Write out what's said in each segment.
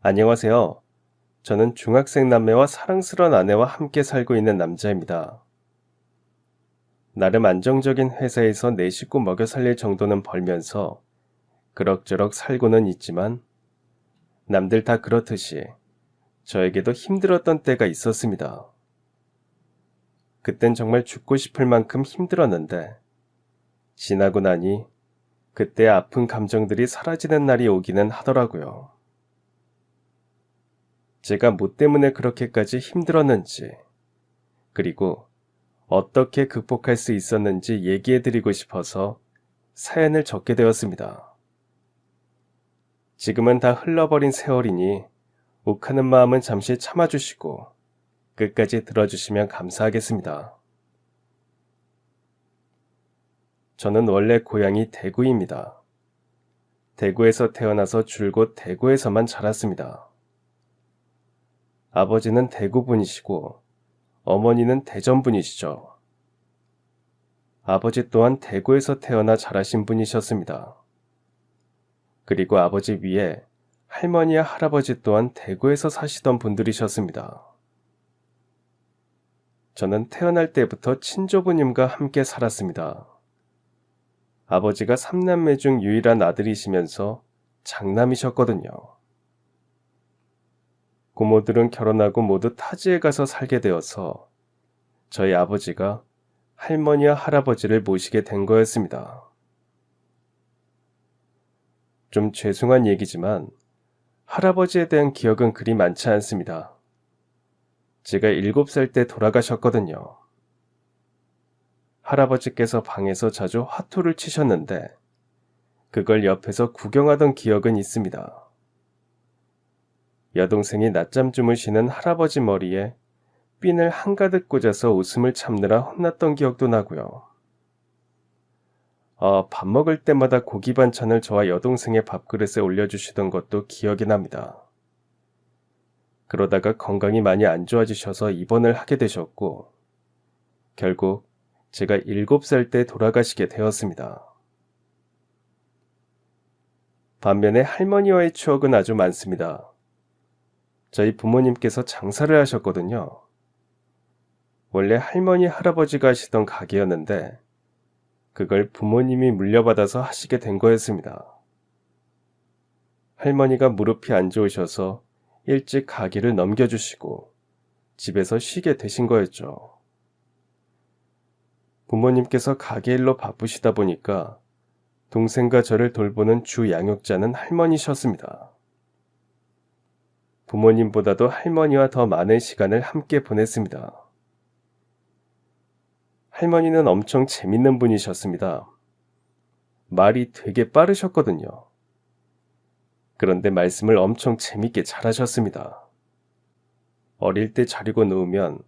안녕하세요. 저는 중학생 남매와 사랑스러운 아내와 함께 살고 있는 남자입니다. 나름 안정적인 회사에서 내 식구 먹여 살릴 정도는 벌면서 그럭저럭 살고는 있지만 남들 다 그렇듯이 저에게도 힘들었던 때가 있었습니다. 그땐 정말 죽고 싶을 만큼 힘들었는데 지나고 나니 그때 아픈 감정들이 사라지는 날이 오기는 하더라고요. 제가 뭐 때문에 그렇게까지 힘들었는지, 그리고 어떻게 극복할 수 있었는지 얘기해드리고 싶어서 사연을 적게 되었습니다. 지금은 다 흘러버린 세월이니 욱하는 마음은 잠시 참아주시고 끝까지 들어주시면 감사하겠습니다. 저는 원래 고향이 대구입니다. 대구에서 태어나서 줄곧 대구에서만 자랐습니다. 아버지는 대구 분이시고 어머니는 대전 분이시죠. 아버지 또한 대구에서 태어나 자라신 분이셨습니다. 그리고 아버지 위에 할머니와 할아버지 또한 대구에서 사시던 분들이셨습니다. 저는 태어날 때부터 친조부님과 함께 살았습니다. 아버지가 3남매 중 유일한 아들이시면서 장남이셨거든요. 고모들은 결혼하고 모두 타지에 가서 살게 되어서 저희 아버지가 할머니와 할아버지를 모시게 된 거였습니다. 좀 죄송한 얘기지만 할아버지에 대한 기억은 그리 많지 않습니다. 제가 7살 때 돌아가셨거든요. 할아버지께서 방에서 자주 화투를 치셨는데 그걸 옆에서 구경하던 기억은 있습니다. 여동생이 낮잠 주무시는 할아버지 머리에 핀을 한가득 꽂아서 웃음을 참느라 혼났던 기억도 나고요. 밥 먹을 때마다 고기 반찬을 저와 여동생의 밥그릇에 올려주시던 것도 기억이 납니다. 그러다가 건강이 많이 안 좋아지셔서 입원을 하게 되셨고 결국 제가 7살 때 돌아가시게 되었습니다. 반면에 할머니와의 추억은 아주 많습니다. 저희 부모님께서 장사를 하셨거든요. 원래 할머니 할아버지가 하시던 가게였는데 그걸 부모님이 물려받아서 하시게 된 거였습니다. 할머니가 무릎이 안 좋으셔서 일찍 가게를 넘겨주시고 집에서 쉬게 되신 거였죠. 부모님께서 가게 일로 바쁘시다 보니까 동생과 저를 돌보는 주 양육자는 할머니셨습니다. 부모님보다도 할머니와 더 많은 시간을 함께 보냈습니다. 할머니는 엄청 재밌는 분이셨습니다. 말이 되게 빠르셨거든요. 그런데 말씀을 엄청 재밌게 잘하셨습니다. 어릴 때 자려고 누우면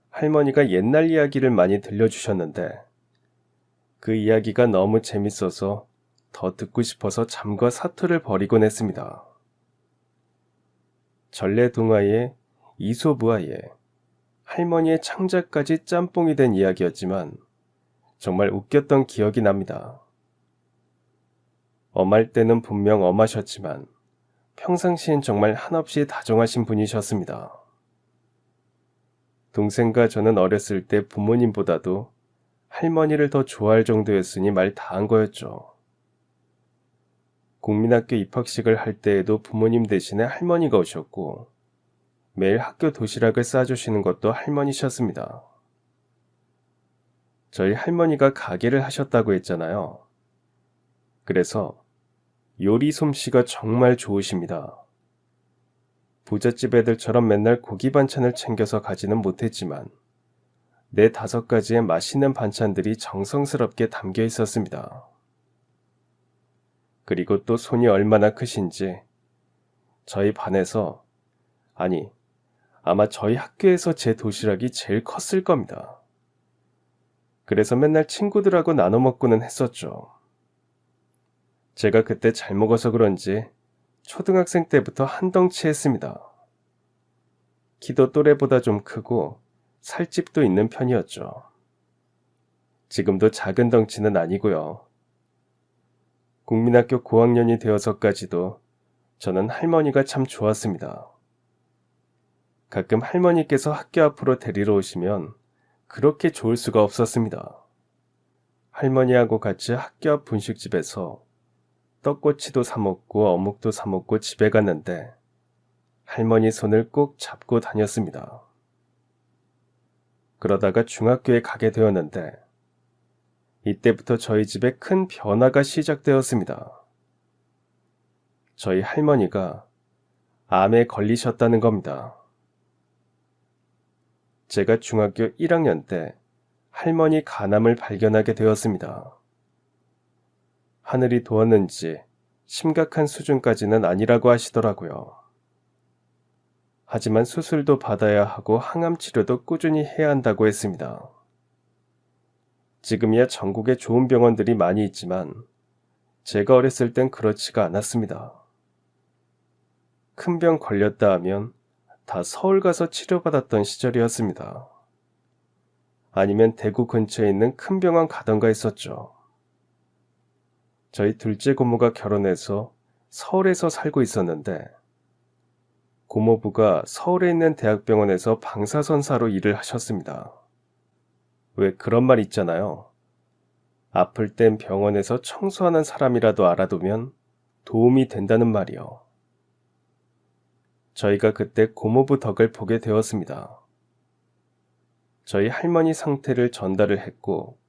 할머니가 옛날 이야기를 많이 들려주셨는데 그 이야기가 너무 재밌어서 더 듣고 싶어서 잠과 사투를 벌이곤 했습니다. 전래동화에 이솝우화에 할머니의 창자까지 짬뽕이 된 이야기였지만 정말 웃겼던 기억이 납니다. 엄할 때는 분명 엄하셨지만 평상시엔 정말 한없이 다정하신 분이셨습니다. 동생과 저는 어렸을 때 부모님보다도 할머니를 더 좋아할 정도였으니 말 다한 거였죠. 국민학교 입학식을 할 때에도 부모님 대신에 할머니가 오셨고 매일 학교 도시락을 싸주시는 것도 할머니셨습니다. 저희 할머니가 가게를 하셨다고 했잖아요. 그래서 요리 솜씨가 정말 좋으십니다. 부잣집 애들처럼 맨날 고기 반찬을 챙겨서 가지는 못했지만 4-5가지의 맛있는 반찬들이 정성스럽게 담겨 있었습니다. 그리고 또 손이 얼마나 크신지 저희 반에서, 아니, 아마 저희 학교에서 제 도시락이 제일 컸을 겁니다. 그래서 맨날 친구들하고 나눠 먹고는 했었죠. 제가 그때 잘 먹어서 그런지 초등학생 때부터 한 덩치 했습니다. 키도 또래보다 좀 크고 살집도 있는 편이었죠. 지금도 작은 덩치는 아니고요. 국민학교 고학년이 되어서까지도 저는 할머니가 참 좋았습니다. 가끔 할머니께서 학교 앞으로 데리러 오시면 그렇게 좋을 수가 없었습니다. 할머니하고 같이 학교 앞 분식집에서 떡꼬치도 사 먹고 어묵도 사 먹고 집에 갔는데 할머니 손을 꼭 잡고 다녔습니다. 그러다가 중학교에 가게 되었는데 이때부터 저희 집에 큰 변화가 시작되었습니다. 저희 할머니가 암에 걸리셨다는 겁니다. 제가 중학교 1학년 때 할머니 간암을 발견하게 되었습니다. 하늘이 도왔는지 심각한 수준까지는 아니라고 하시더라고요. 하지만 수술도 받아야 하고 항암 치료도 꾸준히 해야 한다고 했습니다. 지금이야 전국에 좋은 병원들이 많이 있지만 제가 어렸을 땐 그렇지가 않았습니다. 큰 병 걸렸다 하면 다 서울 가서 치료받았던 시절이었습니다. 아니면 대구 근처에 있는 큰 병원 가던가 했었죠. 저희 둘째 고모가 결혼해서 서울에서 살고 있었는데 고모부가 서울에 있는 대학병원에서 방사선사로 일을 하셨습니다. 왜 그런 말 있잖아요. 아플 땐 병원에서 청소하는 사람이라도 알아두면 도움이 된다는 말이요. 저희가 그때 고모부 덕을 보게 되었습니다. 저희 할머니 상태를 전달을 했고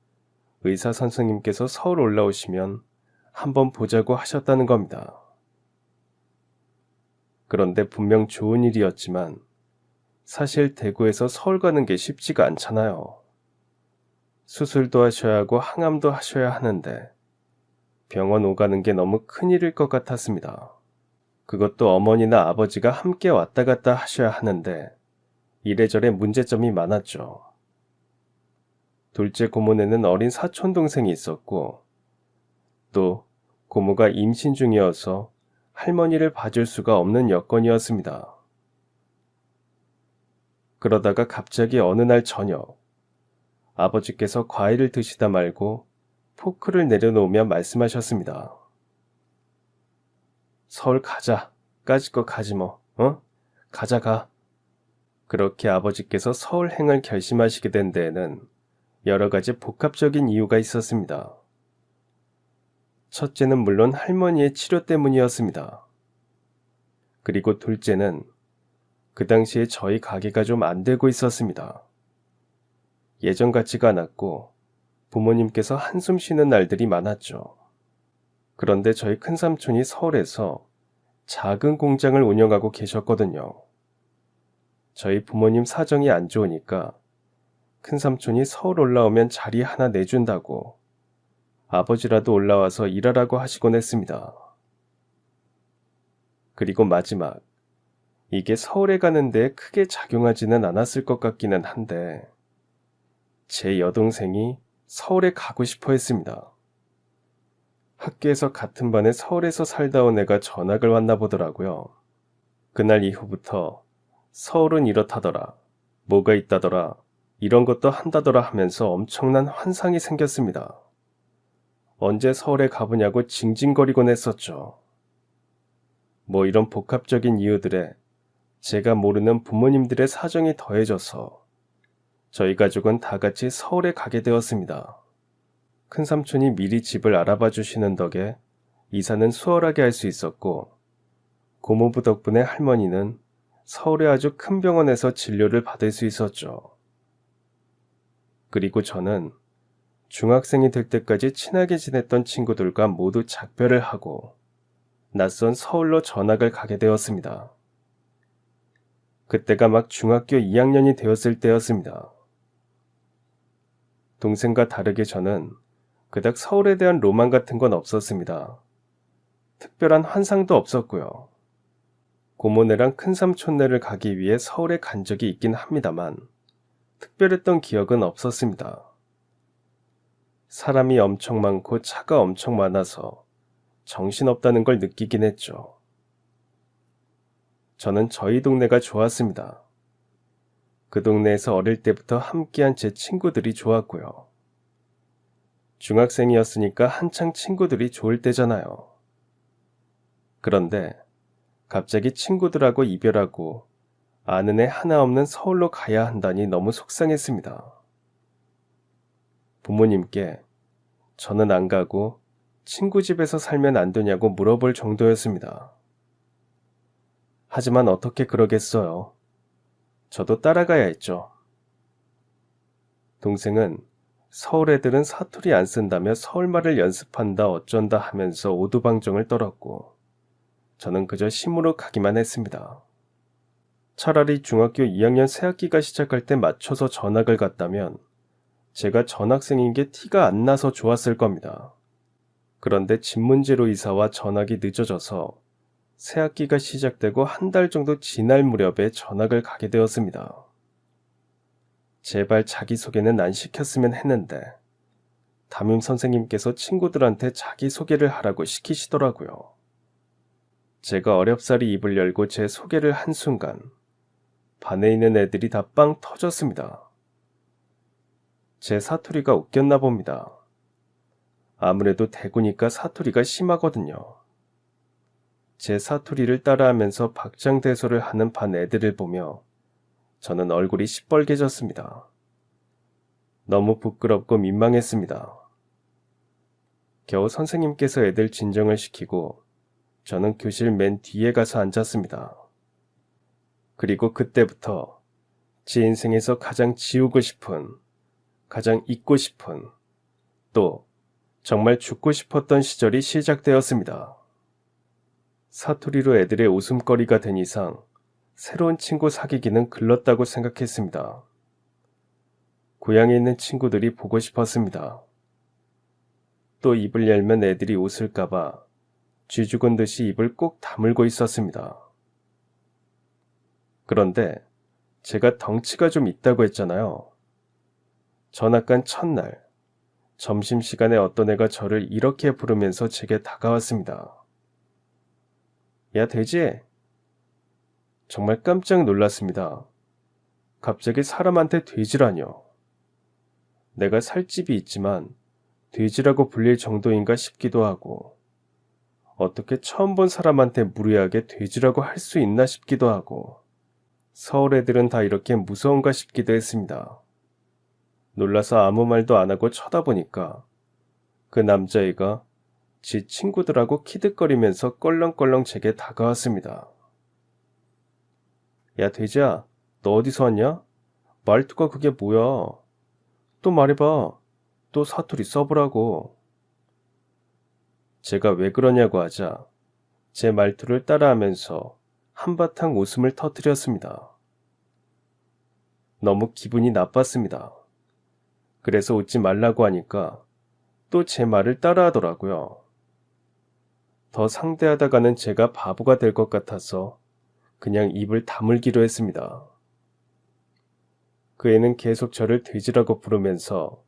의사 선생님께서 서울 올라오시면 한번 보자고 하셨다는 겁니다. 그런데 분명 좋은 일이었지만 사실 대구에서 서울 가는 게 쉽지가 않잖아요. 수술도 하셔야 하고 항암도 하셔야 하는데 병원 오가는 게 너무 큰일일 것 같았습니다. 그것도 어머니나 아버지가 함께 왔다 갔다 하셔야 하는데 이래저래 문제점이 많았죠. 둘째 고모네는 어린 사촌 동생이 있었고 또 고모가 임신 중이어서 할머니를 봐줄 수가 없는 여건이었습니다. 그러다가 갑자기 어느 날 저녁 아버지께서 과일을 드시다 말고 포크를 내려놓으며 말씀하셨습니다. 서울 가자. 까짓 거 가지 뭐. 가자 가. 그렇게 아버지께서 서울행을 결심하시게 된 데에는 여러 가지 복합적인 이유가 있었습니다. 첫째는 물론 할머니의 치료 때문이었습니다. 그리고 둘째는 그 당시에 저희 가게가 좀 안 되고 있었습니다. 예전 같지가 않았고 부모님께서 한숨 쉬는 날들이 많았죠. 그런데 저희 큰삼촌이 서울에서 작은 공장을 운영하고 계셨거든요. 저희 부모님 사정이 안 좋으니까 큰삼촌이 서울 올라오면 자리 하나 내준다고 아버지라도 올라와서 일하라고 하시곤 했습니다. 그리고 마지막, 이게 서울에 가는데 크게 작용하지는 않았을 것 같기는 한데 제 여동생이 서울에 가고 싶어 했습니다. 학교에서 같은 반에 서울에서 살다 온 애가 전학을 왔나 보더라고요. 그날 이후부터 서울은 이렇다더라, 뭐가 있다더라, 이런 것도 한다더라 하면서 엄청난 환상이 생겼습니다. 언제 서울에 가보냐고 징징거리곤 했었죠. 뭐 이런 복합적인 이유들에 제가 모르는 부모님들의 사정이 더해져서 저희 가족은 다 같이 서울에 가게 되었습니다. 큰삼촌이 미리 집을 알아봐 주시는 덕에 이사는 수월하게 할 수 있었고 고모부 덕분에 할머니는 서울의 아주 큰 병원에서 진료를 받을 수 있었죠. 그리고 저는 중학생이 될 때까지 친하게 지냈던 친구들과 모두 작별을 하고 낯선 서울로 전학을 가게 되었습니다. 그때가 막 중학교 2학년이 되었을 때였습니다. 동생과 다르게 저는 그닥 서울에 대한 로망 같은 건 없었습니다. 특별한 환상도 없었고요. 고모네랑 큰삼촌네를 가기 위해 서울에 간 적이 있긴 합니다만 특별했던 기억은 없었습니다. 사람이 엄청 많고 차가 엄청 많아서 정신없다는 걸 느끼긴 했죠. 저는 저희 동네가 좋았습니다. 그 동네에서 어릴 때부터 함께한 제 친구들이 좋았고요. 중학생이었으니까 한창 친구들이 좋을 때잖아요. 그런데 갑자기 친구들하고 이별하고 아는 애 하나 없는 서울로 가야 한다니 너무 속상했습니다. 부모님께 저는 안 가고 친구 집에서 살면 안 되냐고 물어볼 정도였습니다. 하지만 어떻게 그러겠어요. 저도 따라가야 했죠. 동생은 서울 애들은 사투리 안 쓴다며 서울말을 연습한다 어쩐다 하면서 오두방정을 떨었고 저는 그저 심으로 가기만 했습니다. 차라리 중학교 2학년 새학기가 시작할 때 맞춰서 전학을 갔다면 제가 전학생인 게 티가 안 나서 좋았을 겁니다. 그런데 집 문제로 이사와 전학이 늦어져서 새학기가 시작되고 한 달 정도 지날 무렵에 전학을 가게 되었습니다. 제발 자기소개는 안 시켰으면 했는데 담임 선생님께서 친구들한테 자기소개를 하라고 시키시더라고요. 제가 어렵사리 입을 열고 제 소개를 한 순간 반에 있는 애들이 다 빵 터졌습니다. 제 사투리가 웃겼나 봅니다. 아무래도 대구니까 사투리가 심하거든요. 제 사투리를 따라하면서 박장대소를 하는 반 애들을 보며 저는 얼굴이 시뻘개졌습니다. 너무 부끄럽고 민망했습니다. 겨우 선생님께서 애들 진정을 시키고 저는 교실 맨 뒤에 가서 앉았습니다. 그리고 그때부터 제 인생에서 가장 지우고 싶은, 가장 잊고 싶은, 또 정말 죽고 싶었던 시절이 시작되었습니다. 사투리로 애들의 웃음거리가 된 이상 새로운 친구 사귀기는 글렀다고 생각했습니다. 고향에 있는 친구들이 보고 싶었습니다. 또 입을 열면 애들이 웃을까봐 쥐 죽은 듯이 입을 꼭 다물고 있었습니다. 그런데 제가 덩치가 좀 있다고 했잖아요. 전학간 첫날, 점심시간에 어떤 애가 저를 이렇게 부르면서 제게 다가왔습니다. 야, 돼지! 정말 깜짝 놀랐습니다. 갑자기 사람한테 돼지라뇨. 내가 살 집이 있지만 돼지라고 불릴 정도인가 싶기도 하고 어떻게 처음 본 사람한테 무례하게 돼지라고 할 수 있나 싶기도 하고 서울 애들은 다 이렇게 무서운가 싶기도 했습니다. 놀라서 아무 말도 안 하고 쳐다보니까 그 남자애가 지 친구들하고 키득거리면서 껄렁껄렁 제게 다가왔습니다. 야, 돼지야, 너 어디서 왔냐? 말투가 그게 뭐야? 또 말해봐. 또 사투리 써보라고. 제가 왜 그러냐고 하자 제 말투를 따라하면서 한바탕 웃음을 터뜨렸습니다. 너무 기분이 나빴습니다. 그래서 웃지 말라고 하니까 또 제 말을 따라하더라고요. 더 상대하다가는 제가 바보가 될 것 같아서 그냥 입을 다물기로 했습니다. 그 애는 계속 저를 돼지라고 부르면서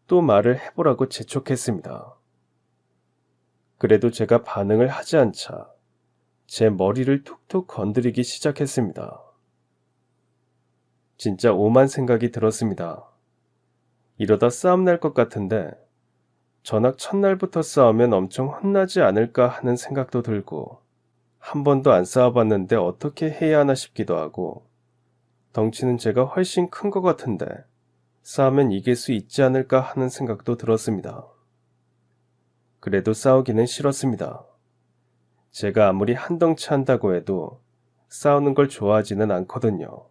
또 말을 해보라고 재촉했습니다. 그래도 제가 반응을 하지 않자 제 머리를 툭툭 건드리기 시작했습니다. 진짜 오만 생각이 들었습니다. 이러다 싸움 날 것 같은데 전학 첫날부터 싸우면 엄청 혼나지 않을까 하는 생각도 들고 한 번도 안 싸워봤는데 어떻게 해야 하나 싶기도 하고 덩치는 제가 훨씬 큰 것 같은데 싸우면 이길 수 있지 않을까 하는 생각도 들었습니다. 그래도 싸우기는 싫었습니다. 제가 아무리 한 덩치 한다고 해도 싸우는 걸 좋아하지는 않거든요.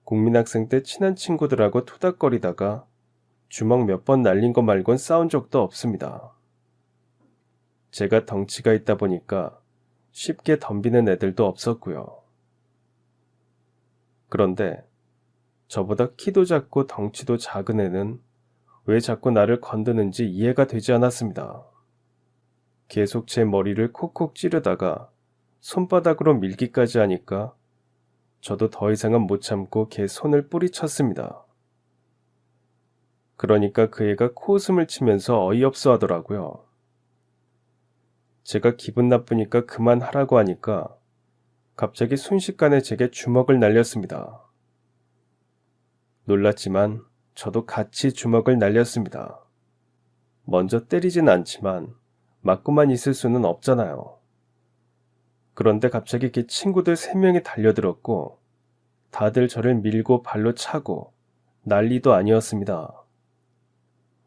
국민학생 때 친한 친구들하고 투닥거리다가 주먹 몇 번 날린 거 말곤 싸운 적도 없습니다. 제가 덩치가 있다 보니까 쉽게 덤비는 애들도 없었고요. 그런데 저보다 키도 작고 덩치도 작은 애는 왜 자꾸 나를 건드는지 이해가 되지 않았습니다. 계속 제 머리를 콕콕 찌르다가 손바닥으로 밀기까지 하니까 저도 더 이상은 못 참고 걔 손을 뿌리쳤습니다. 그러니까 그 애가 코웃음을 치면서 어이없어 하더라고요. 제가 기분 나쁘니까 그만하라고 하니까 갑자기 순식간에 제게 주먹을 날렸습니다. 놀랐지만 저도 같이 주먹을 날렸습니다. 먼저 때리진 않지만 맞고만 있을 수는 없잖아요. 그런데 갑자기 그 친구들 3명이 달려들었고 다들 저를 밀고 발로 차고 난리도 아니었습니다.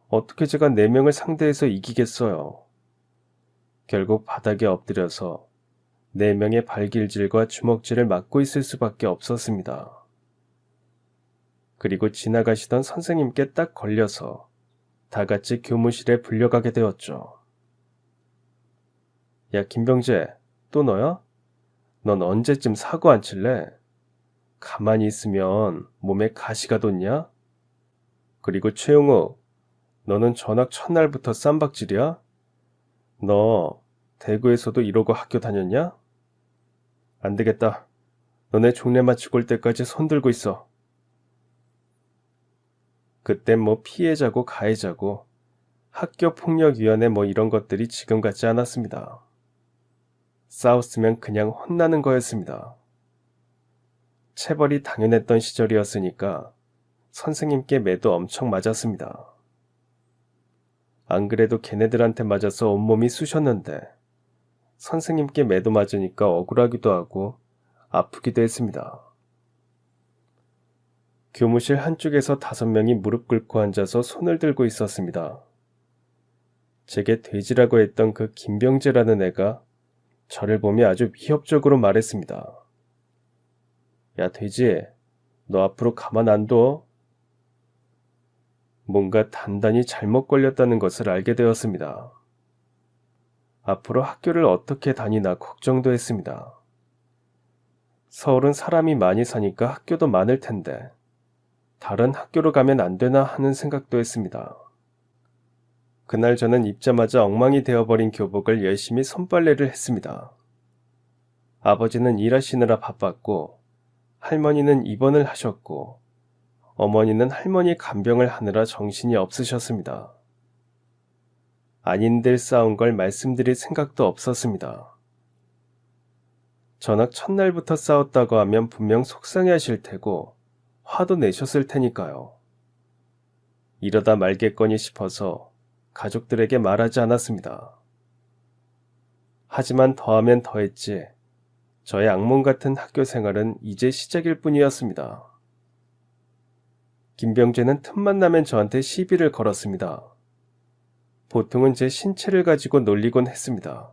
어떻게 제가 4명을 상대해서 이기겠어요. 결국 바닥에 엎드려서 4명의 발길질과 주먹질을 맞고 있을 수밖에 없었습니다. 그리고 지나가시던 선생님께 딱 걸려서 다 같이 교무실에 불려가게 되었죠. 야, 김병재, 또 너야? 넌 언제쯤 사고 안 칠래? 가만히 있으면 몸에 가시가 돋냐? 그리고 최용욱, 너는 전학 첫날부터 쌈박질이야? 너 대구에서도 이러고 학교 다녔냐? 안 되겠다. 너네 종례 마치고 올 때까지 손 들고 있어. 그땐 뭐 피해자고 가해자고 학교폭력위원회 뭐 이런 것들이 지금 같지 않았습니다. 싸웠으면 그냥 혼나는 거였습니다. 체벌이 당연했던 시절이었으니까 선생님께 매도 엄청 맞았습니다. 안 그래도 걔네들한테 맞아서 온몸이 쑤셨는데 선생님께 매도 맞으니까 억울하기도 하고 아프기도 했습니다. 교무실 한쪽에서 5명이 무릎 꿇고 앉아서 손을 들고 있었습니다. 제게 돼지라고 했던 그 김병재라는 애가 저를 보며 아주 위협적으로 말했습니다. 야, 돼지, 너 앞으로 가만 안 둬? 뭔가 단단히 잘못 걸렸다는 것을 알게 되었습니다. 앞으로 학교를 어떻게 다니나 걱정도 했습니다. 서울은 사람이 많이 사니까 학교도 많을 텐데 다른 학교로 가면 안 되나 하는 생각도 했습니다. 그날 저는 입자마자 엉망이 되어버린 교복을 열심히 손빨래를 했습니다. 아버지는 일하시느라 바빴고 할머니는 입원을 하셨고 어머니는 할머니 간병을 하느라 정신이 없으셨습니다. 아닌들 싸운 걸 말씀드릴 생각도 없었습니다. 전학 첫날부터 싸웠다고 하면 분명 속상해하실 테고 화도 내셨을 테니까요. 이러다 말겠거니 싶어서 가족들에게 말하지 않았습니다. 하지만 더하면 더했지 저의 악몽 같은 학교 생활은 이제 시작일 뿐이었습니다. 김병재는 틈만 나면 저한테 시비를 걸었습니다. 보통은 제 신체를 가지고 놀리곤 했습니다.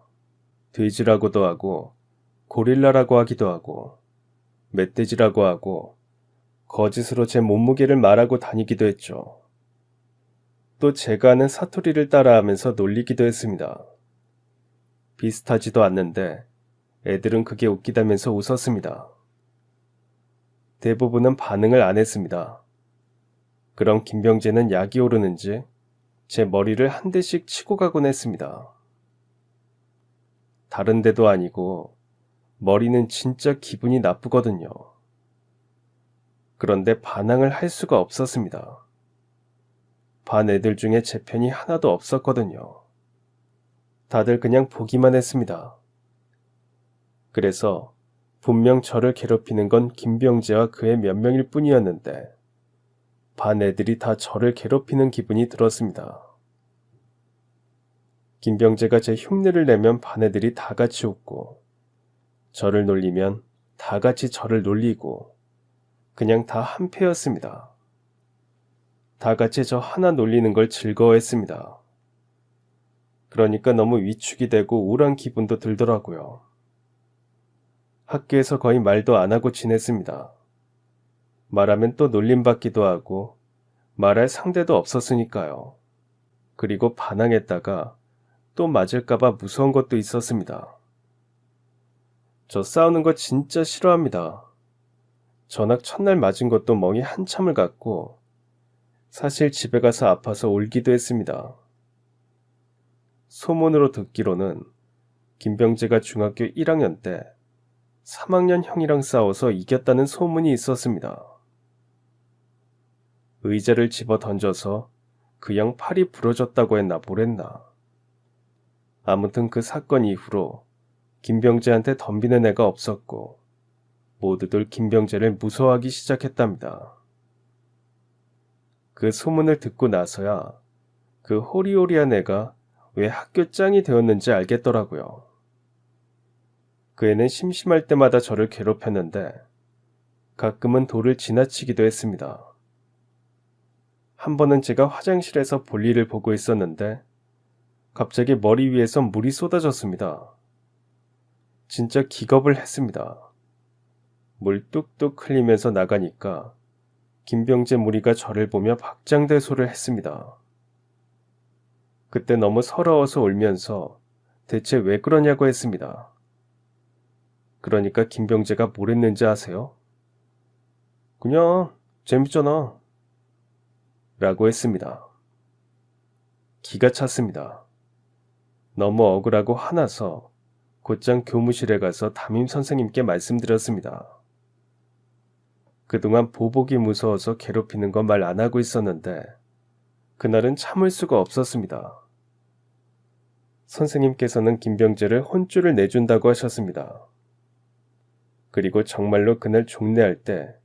돼지라고도 하고 고릴라라고 하기도 하고 멧돼지라고 하고 거짓으로 제 몸무게를 말하고 다니기도 했죠. 또 제가 하는 사투리를 따라하면서 놀리기도 했습니다. 비슷하지도 않는데 애들은 그게 웃기다면서 웃었습니다. 대부분은 반응을 안 했습니다. 그럼 김병재는 약이 오르는지 제 머리를 한 대씩 치고 가곤 했습니다. 다른 데도 아니고 머리는 진짜 기분이 나쁘거든요. 그런데 반항을 할 수가 없었습니다. 반 애들 중에 제 편이 하나도 없었거든요. 다들 그냥 보기만 했습니다. 그래서 분명 저를 괴롭히는 건 김병재와 그의 몇 명일 뿐이었는데 반 애들이 다 저를 괴롭히는 기분이 들었습니다. 김병재가 제 흉내를 내면 반 애들이 다 같이 웃고 저를 놀리면 다 같이 저를 놀리고 그냥 다 한패였습니다. 다 같이 저 하나 놀리는 걸 즐거워했습니다. 그러니까 너무 위축이 되고 우울한 기분도 들더라고요. 학교에서 거의 말도 안 하고 지냈습니다. 말하면 또 놀림받기도 하고 말할 상대도 없었으니까요. 그리고 반항했다가 또 맞을까봐 무서운 것도 있었습니다. 저 싸우는 거 진짜 싫어합니다. 전학 첫날 맞은 것도 멍이 한참을 갔고 사실 집에 가서 아파서 울기도 했습니다. 소문으로 듣기로는 김병재가 중학교 1학년 때 3학년 형이랑 싸워서 이겼다는 소문이 있었습니다. 의자를 집어 던져서 그 형 팔이 부러졌다고 했나 뭐랬나. 아무튼 그 사건 이후로 김병재한테 덤비는 애가 없었고 모두들 김병재를 무서워하기 시작했답니다. 그 소문을 듣고 나서야 그 호리호리한 애가 왜 학교 짱이 되었는지 알겠더라고요. 그 애는 심심할 때마다 저를 괴롭혔는데 가끔은 도를 지나치기도 했습니다. 한 번은 제가 화장실에서 볼일을 보고 있었는데 갑자기 머리 위에서 물이 쏟아졌습니다. 진짜 기겁을 했습니다. 물 뚝뚝 흘리면서 나가니까 김병재 무리가 저를 보며 박장대소를 했습니다. 그때 너무 서러워서 울면서 대체 왜 그러냐고 했습니다. 그러니까 김병재가 뭘 했는지 아세요? 그냥 재밌잖아 라고 했습니다. 기가 찼습니다. 너무 억울하고 화나서 곧장 교무실에 가서 담임 선생님께 말씀드렸습니다. 그동안 보복이 무서워서 괴롭히는 건 말 안 하고 있었는데 그날은 참을 수가 없었습니다. 선생님께서는 김병재를 혼쭐을 내준다고 하셨습니다. 그리고 정말로 그날 종례할 때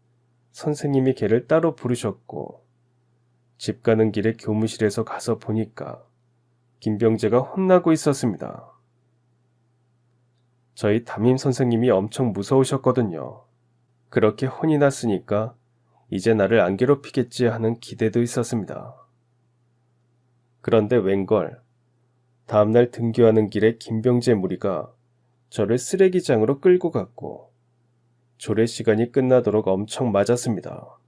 선생님이 걔를 따로 부르셨고 집 가는 길에 교무실에서 가서 보니까 김병재가 혼나고 있었습니다. 저희 담임 선생님이 엄청 무서우셨거든요. 그렇게 혼이 났으니까 이제 나를 안 괴롭히겠지 하는 기대도 있었습니다. 그런데 웬걸 다음날 등교하는 길에 김병재 무리가 저를 쓰레기장으로 끌고 갔고 조례 시간이 끝나도록 엄청 맞았습니다.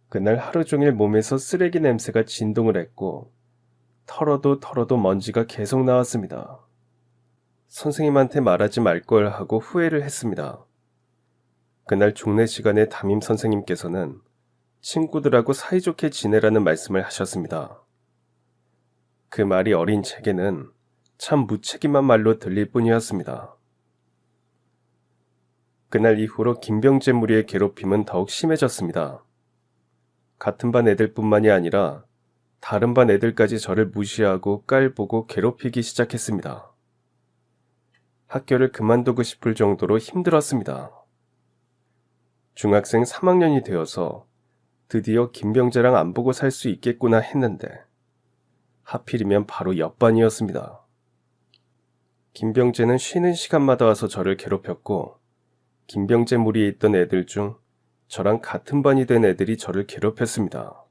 그날 하루 종일 몸에서 쓰레기 냄새가 진동을 했고 털어도 먼지가 계속 나왔습니다. 선생님한테 말하지 말 걸 하고 후회를 했습니다. 그날 종례 시간에 담임 선생님께서는 친구들하고 사이좋게 지내라는 말씀을 하셨습니다. 그 말이 어린 제게는 참 무책임한 말로 들릴 뿐이었습니다. 그날 이후로 김병재 무리의 괴롭힘은 더욱 심해졌습니다. 같은 반 애들뿐만이 아니라 다른 반 애들까지 저를 무시하고 깔보고 괴롭히기 시작했습니다. 학교를 그만두고 싶을 정도로 힘들었습니다. 중학생 3학년이 되어서 드디어 김병재랑 안 보고 살 수 있겠구나 했는데 하필이면 바로 옆반이었습니다. 김병재는 쉬는 시간마다 와서 저를 괴롭혔고 김병재 무리에 있던 애들 중 저랑 같은 반이 된 애들이 저를 괴롭혔습니다.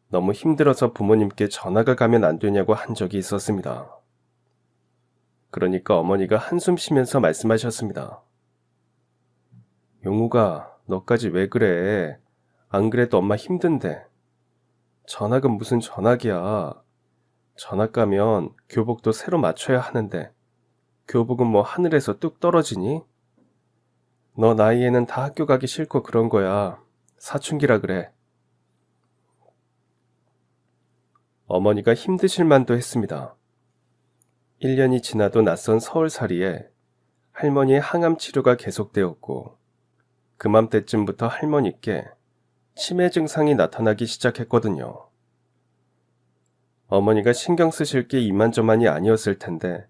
너무 힘들어서 부모님께 전화가 가면 안 되냐고 한 적이 있었습니다. 그러니까 어머니가 한숨 쉬면서 말씀하셨습니다. 용우가 너까지 왜 그래? 안 그래도 엄마 힘든데. 전학은 무슨 전학이야. 전학 가면 교복도 새로 맞춰야 하는데 교복은 뭐 하늘에서 뚝 떨어지니? 너 나이에는 다 학교 가기 싫고 그런 거야. 사춘기라 그래. 어머니가 힘드실 만도 했습니다. 1년이 지나도 낯선 서울살이에 할머니의 항암 치료가 계속되었고 그맘때쯤부터 할머니께 치매 증상이 나타나기 시작했거든요. 어머니가 신경 쓰실 게 이만저만이 아니었을 텐데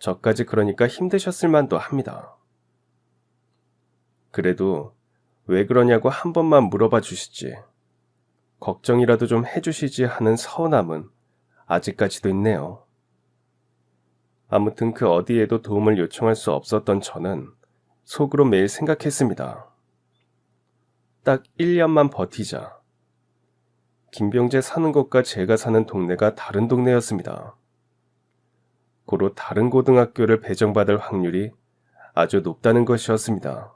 저까지 그러니까 힘드셨을 만도 합니다. 그래도 왜 그러냐고 한 번만 물어봐 주시지. 걱정이라도 좀 해주시지 하는 서운함은 아직까지도 있네요. 아무튼 그 어디에도 도움을 요청할 수 없었던 저는 속으로 매일 생각했습니다. 딱 1년만 버티자. 김병재 사는 곳과 제가 사는 동네가 다른 동네였습니다. 고로 다른 고등학교를 배정받을 확률이 아주 높다는 것이었습니다.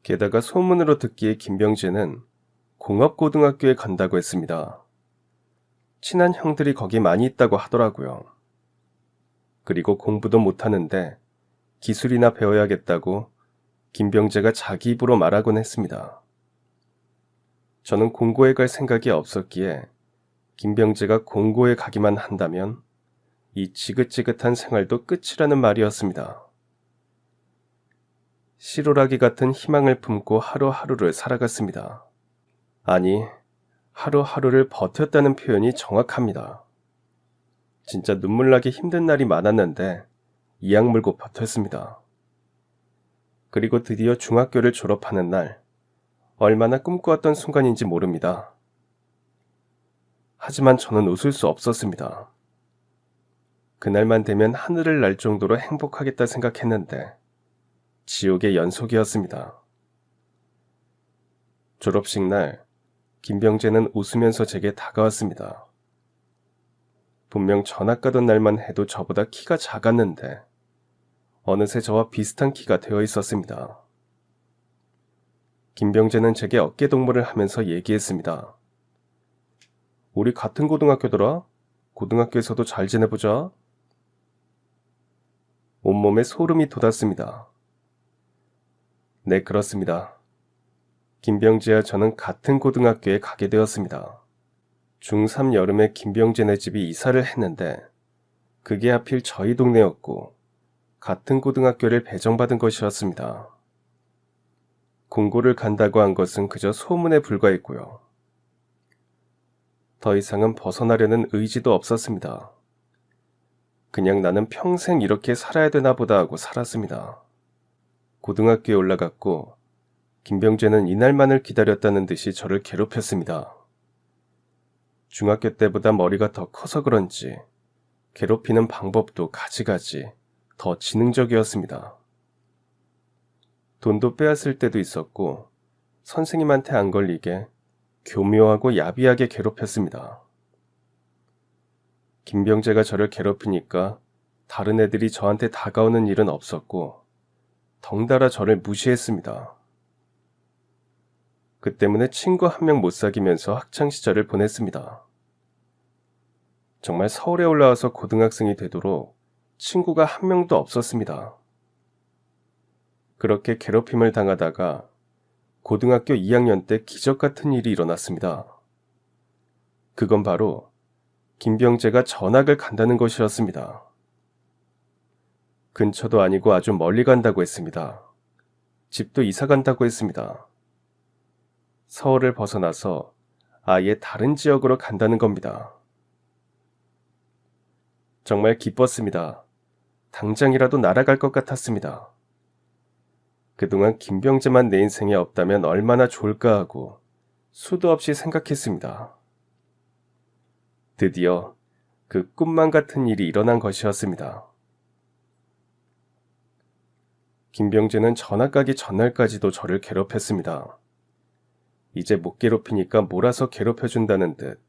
게다가 소문으로 듣기에 김병재는 공업고등학교에 간다고 했습니다. 친한 형들이 거기 많이 있다고 하더라고요. 그리고 공부도 못하는데 기술이나 배워야겠다고 김병재가 자기 입으로 말하곤 했습니다. 저는 공고에 갈 생각이 없었기에 김병재가 공고에 가기만 한다면 이 지긋지긋한 생활도 끝이라는 말이었습니다. 시로라기 같은 희망을 품고 하루하루를 살아갔습니다. 아니, 하루하루를 버텼다는 표현이 정확합니다. 진짜 눈물나게 힘든 날이 많았는데 이악 물고 버텼습니다. 그리고 드디어 중학교를 졸업하는 날, 얼마나 꿈꾸었던 순간인지 모릅니다. 하지만 저는 웃을 수 없었습니다. 그날만 되면 하늘을 날 정도로 행복하겠다 생각했는데 지옥의 연속이었습니다. 졸업식 날 김병재는 웃으면서 제게 다가왔습니다. 분명 전학 가던 날만 해도 저보다 키가 작았는데 어느새 저와 비슷한 키가 되어 있었습니다. 김병재는 제게 어깨동무를 하면서 얘기했습니다. 우리 같은 고등학교더라? 고등학교에서도 잘 지내보자. 온몸에 소름이 돋았습니다. 네, 그렇습니다. 김병재와 저는 같은 고등학교에 가게 되었습니다. 중3 여름에 김병재네 집이 이사를 했는데 그게 하필 저희 동네였고 같은 고등학교를 배정받은 것이었습니다. 공고를 간다고 한 것은 그저 소문에 불과했고요. 더 이상은 벗어나려는 의지도 없었습니다. 그냥 나는 평생 이렇게 살아야 되나 보다 하고 살았습니다. 고등학교에 올라갔고 김병재는 이날만을 기다렸다는 듯이 저를 괴롭혔습니다. 중학교 때보다 머리가 더 커서 그런지 괴롭히는 방법도 가지가지 더 지능적이었습니다. 돈도 빼앗을 때도 있었고 선생님한테 안 걸리게 교묘하고 야비하게 괴롭혔습니다. 김병재가 저를 괴롭히니까 다른 애들이 저한테 다가오는 일은 없었고 덩달아 저를 무시했습니다. 그 때문에 친구 한 명 못 사귀면서 학창시절을 보냈습니다. 정말 서울에 올라와서 고등학생이 되도록 친구가 한 명도 없었습니다. 그렇게 괴롭힘을 당하다가 고등학교 2학년 때 기적 같은 일이 일어났습니다. 그건 바로 김병재가 전학을 간다는 것이었습니다. 근처도 아니고 아주 멀리 간다고 했습니다. 집도 이사 간다고 했습니다. 서울을 벗어나서 아예 다른 지역으로 간다는 겁니다. 정말 기뻤습니다. 당장이라도 날아갈 것 같았습니다. 그동안 김병재만 내 인생에 없다면 얼마나 좋을까 하고 수도 없이 생각했습니다. 드디어 그 꿈만 같은 일이 일어난 것이었습니다. 김병재는 전학 가기 전날까지도 저를 괴롭혔습니다. 이제 못 괴롭히니까 몰아서 괴롭혀준다는 듯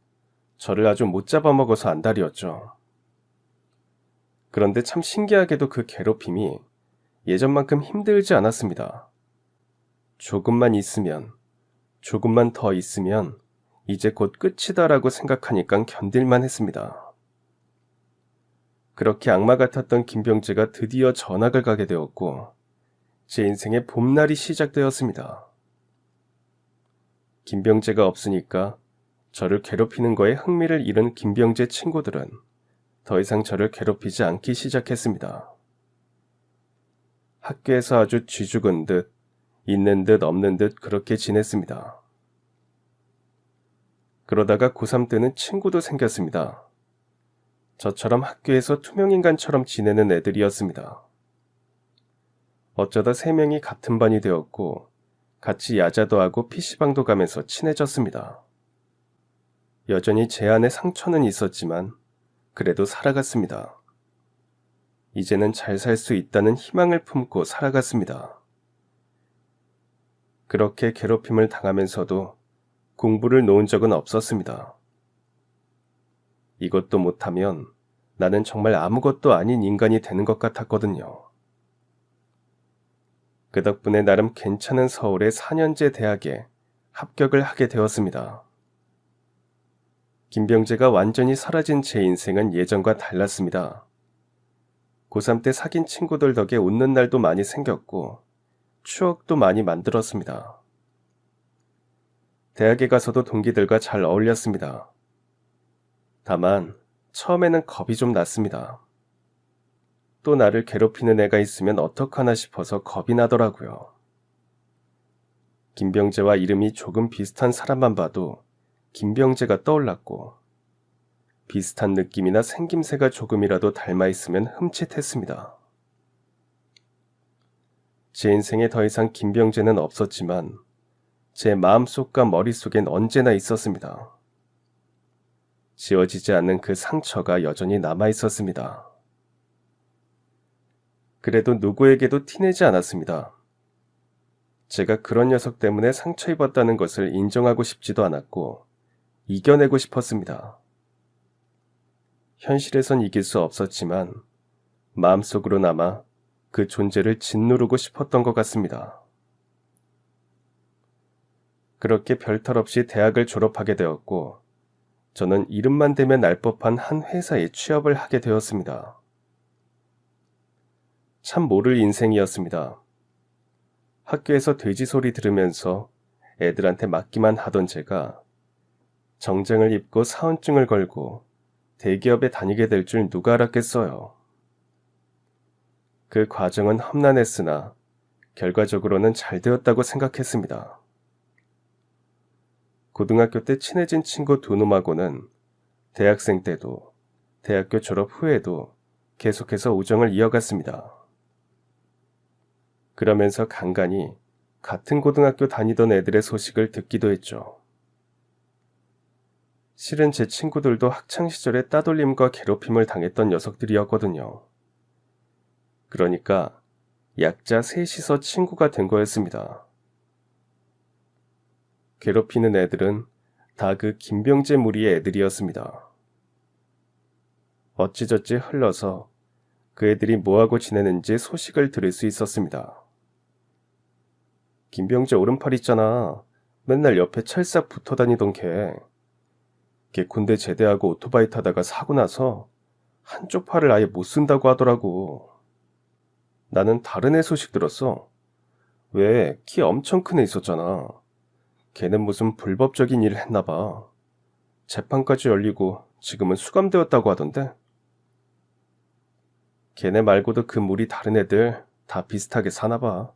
저를 아주 못 잡아먹어서 안달이었죠. 그런데 참 신기하게도 그 괴롭힘이 예전만큼 힘들지 않았습니다. 조금만 있으면, 조금만 더 있으면 이제 곧 끝이다라고 생각하니까 견딜만 했습니다. 그렇게 악마 같았던 김병재가 드디어 전학을 가게 되었고 제 인생의 봄날이 시작되었습니다. 김병재가 없으니까 저를 괴롭히는 거에 흥미를 잃은 김병재 친구들은 더 이상 저를 괴롭히지 않기 시작했습니다. 학교에서 아주 쥐죽은 듯 있는 듯 없는 듯 그렇게 지냈습니다. 그러다가 고3 때는 친구도 생겼습니다. 저처럼 학교에서 투명인간처럼 지내는 애들이었습니다. 어쩌다 3명이 같은 반이 되었고 같이 야자도 하고 PC방도 가면서 친해졌습니다. 여전히 제 안에 상처는 있었지만 그래도 살아갔습니다. 이제는 잘 살 수 있다는 희망을 품고 살아갔습니다. 그렇게 괴롭힘을 당하면서도 공부를 놓은 적은 없었습니다. 이것도 못하면 나는 정말 아무것도 아닌 인간이 되는 것 같았거든요. 그 덕분에 나름 괜찮은 서울의 4년제 대학에 합격을 하게 되었습니다. 김병재가 완전히 사라진 제 인생은 예전과 달랐습니다. 고3 때 사귄 친구들 덕에 웃는 날도 많이 생겼고 추억도 많이 만들었습니다. 대학에 가서도 동기들과 잘 어울렸습니다. 다만 처음에는 겁이 좀 났습니다. 또 나를 괴롭히는 애가 있으면 어떡하나 싶어서 겁이 나더라고요. 김병재와 이름이 조금 비슷한 사람만 봐도 김병재가 떠올랐고 비슷한 느낌이나 생김새가 조금이라도 닮아있으면 흠칫했습니다. 제 인생에 더 이상 김병재는 없었지만 제 마음속과 머릿속엔 언제나 있었습니다. 지워지지 않는 그 상처가 여전히 남아있었습니다. 그래도 누구에게도 티내지 않았습니다. 제가 그런 녀석 때문에 상처 입었다는 것을 인정하고 싶지도 않았고 이겨내고 싶었습니다. 현실에선 이길 수 없었지만 마음속으로나마 그 존재를 짓누르고 싶었던 것 같습니다. 그렇게 별탈 없이 대학을 졸업하게 되었고 저는 이름만 대면 날 법한 한 회사에 취업을 하게 되었습니다. 참 모를 인생이었습니다. 학교에서 돼지 소리 들으면서 애들한테 맞기만 하던 제가 정장을 입고 사원증을 걸고 대기업에 다니게 될 줄 누가 알았겠어요. 그 과정은 험난했으나 결과적으로는 잘 되었다고 생각했습니다. 고등학교 때 친해진 친구 두 놈하고는 대학생 때도 대학교 졸업 후에도 계속해서 우정을 이어갔습니다. 그러면서 간간히 같은 고등학교 다니던 애들의 소식을 듣기도 했죠. 실은 제 친구들도 학창시절에 따돌림과 괴롭힘을 당했던 녀석들이었거든요. 그러니까 약자 셋이서 친구가 된 거였습니다. 괴롭히는 애들은 다 그 김병재 무리의 애들이었습니다. 어찌저찌 흘러서 그 애들이 뭐하고 지내는지 소식을 들을 수 있었습니다. 김병재 오른팔 있잖아. 맨날 옆에 찰싹 붙어 다니던 걔. 걔 군대 제대하고 오토바이 타다가 사고 나서 한쪽 팔을 아예 못 쓴다고 하더라고. 나는 다른 애 소식 들었어. 왜 키 엄청 큰 애 있었잖아. 걔는 무슨 불법적인 일을 했나 봐. 재판까지 열리고 지금은 수감되었다고 하던데. 걔네 말고도 그 무리 다른 애들 다 비슷하게 사나 봐.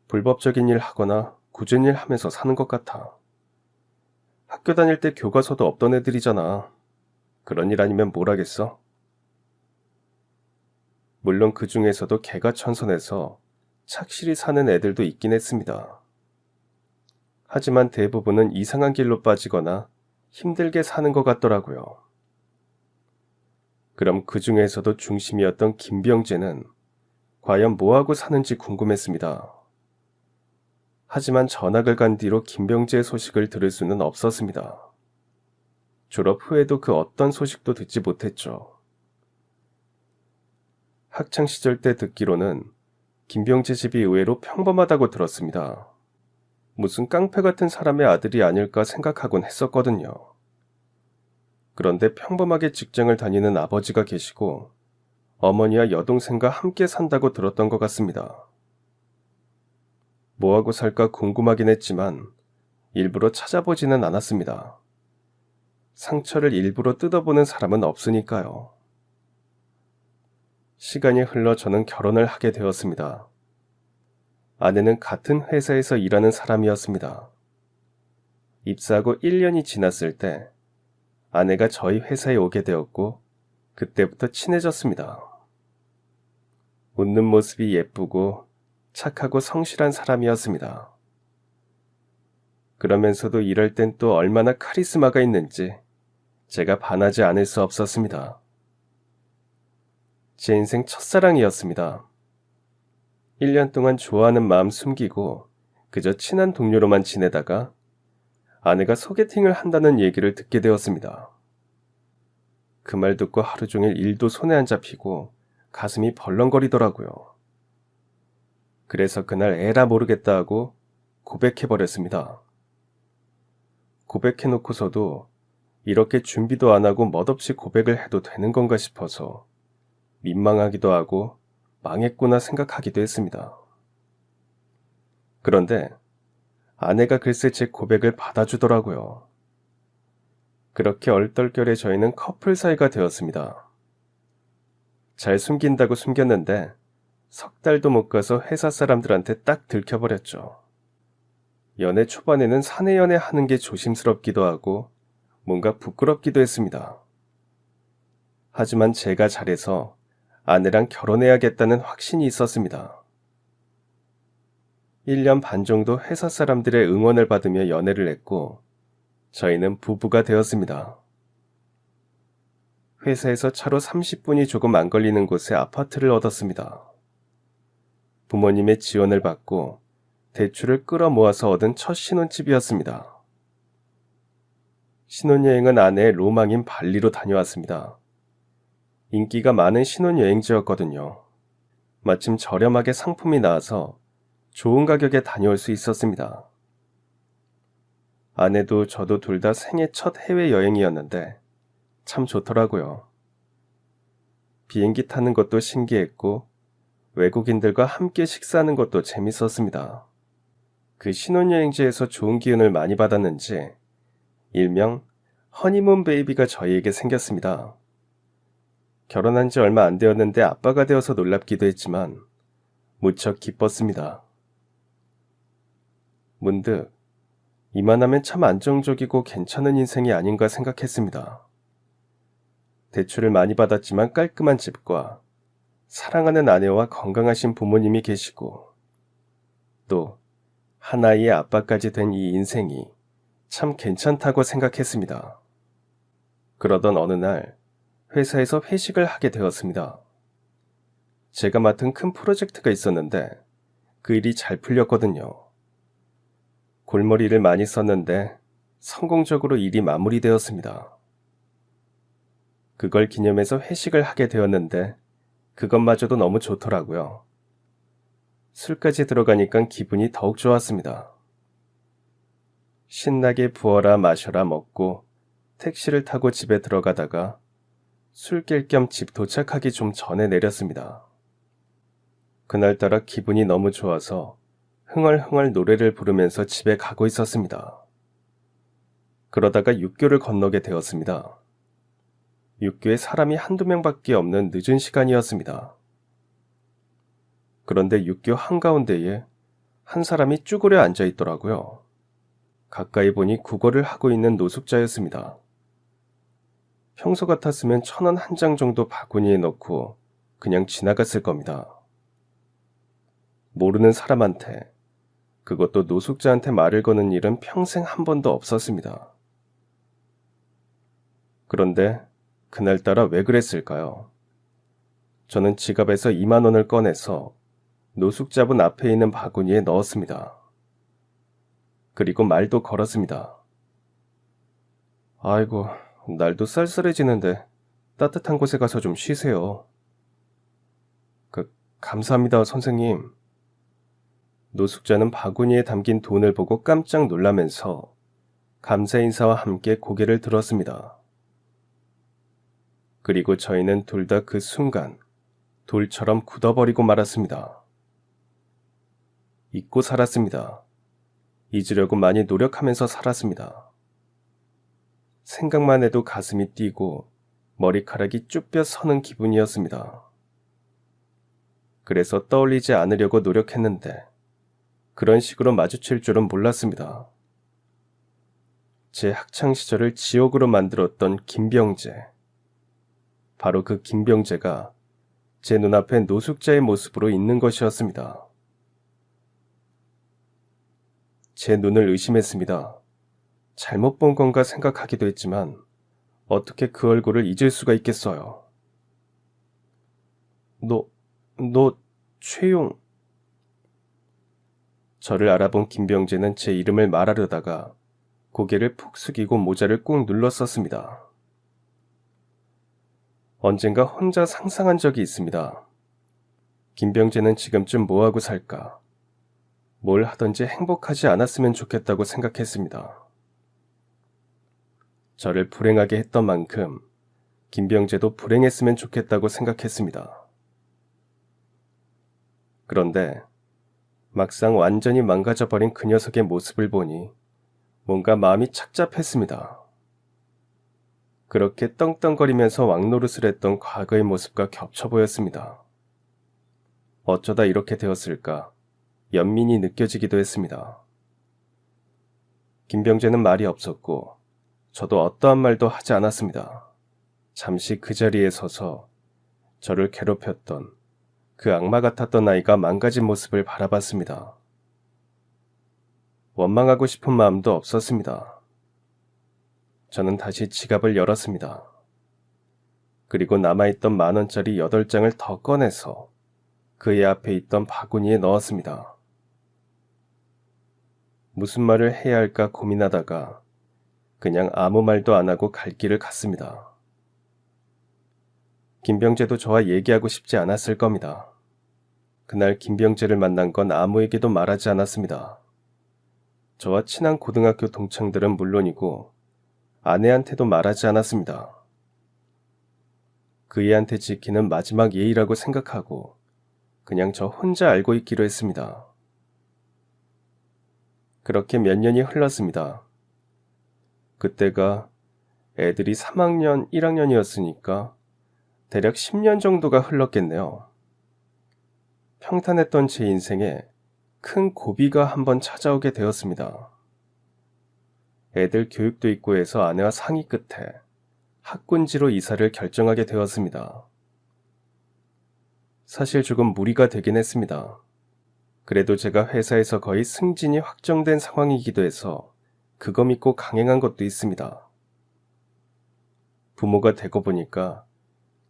불법적인 일 하거나 굳은 일 하면서 사는 것 같아. 학교 다닐 때 교과서도 없던 애들이잖아. 그런 일 아니면 뭘 하겠어? 물론 그 중에서도 개가천선해서 착실히 사는 애들도 있긴 했습니다. 하지만 대부분은 이상한 길로 빠지거나 힘들게 사는 것 같더라고요. 그럼 그 중에서도 중심이었던 김병재는 과연 뭐하고 사는지 궁금했습니다. 하지만 전학을 간 뒤로 김병재의 소식을 들을 수는 없었습니다. 졸업 후에도 그 어떤 소식도 듣지 못했죠. 학창시절 때 듣기로는 김병재 집이 의외로 평범하다고 들었습니다. 무슨 깡패 같은 사람의 아들이 아닐까 생각하곤 했었거든요. 그런데 평범하게 직장을 다니는 아버지가 계시고 어머니와 여동생과 함께 산다고 들었던 것 같습니다. 뭐하고 살까 궁금하긴 했지만 일부러 찾아보지는 않았습니다. 상처를 일부러 뜯어보는 사람은 없으니까요. 시간이 흘러 저는 결혼을 하게 되었습니다. 아내는 같은 회사에서 일하는 사람이었습니다. 입사하고 1년이 지났을 때 아내가 저희 회사에 오게 되었고 그때부터 친해졌습니다. 웃는 모습이 예쁘고 착하고 성실한 사람이었습니다. 그러면서도 일할 땐 또 얼마나 카리스마가 있는지 제가 반하지 않을 수 없었습니다. 제 인생 첫사랑이었습니다. 1년 동안 좋아하는 마음 숨기고 그저 친한 동료로만 지내다가 아내가 소개팅을 한다는 얘기를 듣게 되었습니다. 그 말 듣고 하루 종일 일도 손에 안 잡히고 가슴이 벌렁거리더라고요. 그래서 그날 에라 모르겠다 하고 고백해버렸습니다. 고백해놓고서도 이렇게 준비도 안 하고 멋없이 고백을 해도 되는 건가 싶어서 민망하기도 하고 망했구나 생각하기도 했습니다. 그런데 아내가 글쎄 제 고백을 받아주더라고요. 그렇게 얼떨결에 저희는 커플 사이가 되었습니다. 잘 숨긴다고 숨겼는데 석 달도 못 가서 회사 사람들한테 딱 들켜버렸죠. 연애 초반에는 사내 연애 하는 게 조심스럽기도 하고 뭔가 부끄럽기도 했습니다. 하지만 제가 잘해서 아내랑 결혼해야겠다는 확신이 있었습니다. 1년 반 정도 회사 사람들의 응원을 받으며 연애를 했고 저희는 부부가 되었습니다. 회사에서 차로 30분이 조금 안 걸리는 곳에 아파트를 얻었습니다. 부모님의 지원을 받고 대출을 끌어모아서 얻은 첫 신혼집이었습니다. 신혼여행은 아내의 로망인 발리로 다녀왔습니다. 인기가 많은 신혼여행지였거든요. 마침 저렴하게 상품이 나와서 좋은 가격에 다녀올 수 있었습니다. 아내도 저도 둘 다 생애 첫 해외여행이었는데 참 좋더라고요. 비행기 타는 것도 신기했고 외국인들과 함께 식사하는 것도 재밌었습니다. 그 신혼여행지에서 좋은 기운을 많이 받았는지 일명 허니문 베이비가 저희에게 생겼습니다. 결혼한 지 얼마 안 되었는데 아빠가 되어서 놀랍기도 했지만 무척 기뻤습니다. 문득 이만하면 참 안정적이고 괜찮은 인생이 아닌가 생각했습니다. 대출을 많이 받았지만 깔끔한 집과 사랑하는 아내와 건강하신 부모님이 계시고 또 하나의 아빠까지 된 이 인생이 참 괜찮다고 생각했습니다. 그러던 어느 날 회사에서 회식을 하게 되었습니다. 제가 맡은 큰 프로젝트가 있었는데 그 일이 잘 풀렸거든요. 골머리를 많이 썼는데 성공적으로 일이 마무리되었습니다. 그걸 기념해서 회식을 하게 되었는데 그것마저도 너무 좋더라고요. 술까지 들어가니까 기분이 더욱 좋았습니다. 신나게 부어라 마셔라 먹고 택시를 타고 집에 들어가다가 술 깰 겸 집 도착하기 좀 전에 내렸습니다. 그날따라 기분이 너무 좋아서 흥얼흥얼 노래를 부르면서 집에 가고 있었습니다. 그러다가 육교를 건너게 되었습니다. 육교에 사람이 한두 명밖에 없는 늦은 시간이었습니다. 그런데 육교 한가운데에 한 사람이 쭈그려 앉아 있더라고요. 가까이 보니 국어를 하고 있는 노숙자였습니다. 평소 같았으면 1,000원 한 장 정도 바구니에 넣고 그냥 지나갔을 겁니다. 모르는 사람한테, 그것도 노숙자한테 말을 거는 일은 평생 한 번도 없었습니다. 그런데 그날따라 왜 그랬을까요? 저는 지갑에서 2만 원을 꺼내서 노숙자분 앞에 있는 바구니에 넣었습니다. 그리고 말도 걸었습니다. 아이고, 날도 쌀쌀해지는데 따뜻한 곳에 가서 좀 쉬세요. 감사합니다, 선생님. 노숙자는 바구니에 담긴 돈을 보고 깜짝 놀라면서 감사 인사와 함께 고개를 들었습니다. 그리고 저희는 둘 다 그 순간 돌처럼 굳어버리고 말았습니다. 잊고 살았습니다. 잊으려고 많이 노력하면서 살았습니다. 생각만 해도 가슴이 뛰고 머리카락이 쭈뼛 서는 기분이었습니다. 그래서 떠올리지 않으려고 노력했는데 그런 식으로 마주칠 줄은 몰랐습니다. 제 학창시절을 지옥으로 만들었던 김병재. 바로 그 김병재가 제 눈앞에 노숙자의 모습으로 있는 것이었습니다. 제 눈을 의심했습니다. 잘못 본 건가 생각하기도 했지만 어떻게 그 얼굴을 잊을 수가 있겠어요. 너 최용. 저를 알아본 김병재는 제 이름을 말하려다가 고개를 푹 숙이고 모자를 꾹 눌렀었습니다. 언젠가 혼자 상상한 적이 있습니다. 김병재는 지금쯤 뭐하고 살까? 뭘 하든지 행복하지 않았으면 좋겠다고 생각했습니다. 저를 불행하게 했던 만큼 김병재도 불행했으면 좋겠다고 생각했습니다. 그런데 막상 완전히 망가져버린 그 녀석의 모습을 보니 뭔가 마음이 착잡했습니다. 그렇게 떵떵거리면서 왕노릇을 했던 과거의 모습과 겹쳐 보였습니다. 어쩌다 이렇게 되었을까 연민이 느껴지기도 했습니다. 김병재는 말이 없었고 저도 어떠한 말도 하지 않았습니다. 잠시 그 자리에 서서 저를 괴롭혔던 그 악마 같았던 아이가 망가진 모습을 바라봤습니다. 원망하고 싶은 마음도 없었습니다. 저는 다시 지갑을 열었습니다. 그리고 남아있던 10,000원짜리 8장을 더 꺼내서 그의 앞에 있던 바구니에 넣었습니다. 무슨 말을 해야 할까 고민하다가 그냥 아무 말도 안 하고 갈 길을 갔습니다. 김병재도 저와 얘기하고 싶지 않았을 겁니다. 그날 김병재를 만난 건 아무에게도 말하지 않았습니다. 저와 친한 고등학교 동창들은 물론이고 아내한테도 말하지 않았습니다. 그이한테 지키는 마지막 예의라고 생각하고 그냥 저 혼자 알고 있기로 했습니다. 그렇게 몇 년이 흘렀습니다. 그때가 애들이 3학년, 1학년이었으니까 대략 10년 정도가 흘렀겠네요. 평탄했던 제 인생에 큰 고비가 한번 찾아오게 되었습니다. 애들 교육도 있고 해서 아내와 상의 끝에 학군지로 이사를 결정하게 되었습니다. 사실 조금 무리가 되긴 했습니다. 그래도 제가 회사에서 거의 승진이 확정된 상황이기도 해서 그거 믿고 강행한 것도 있습니다. 부모가 되고 보니까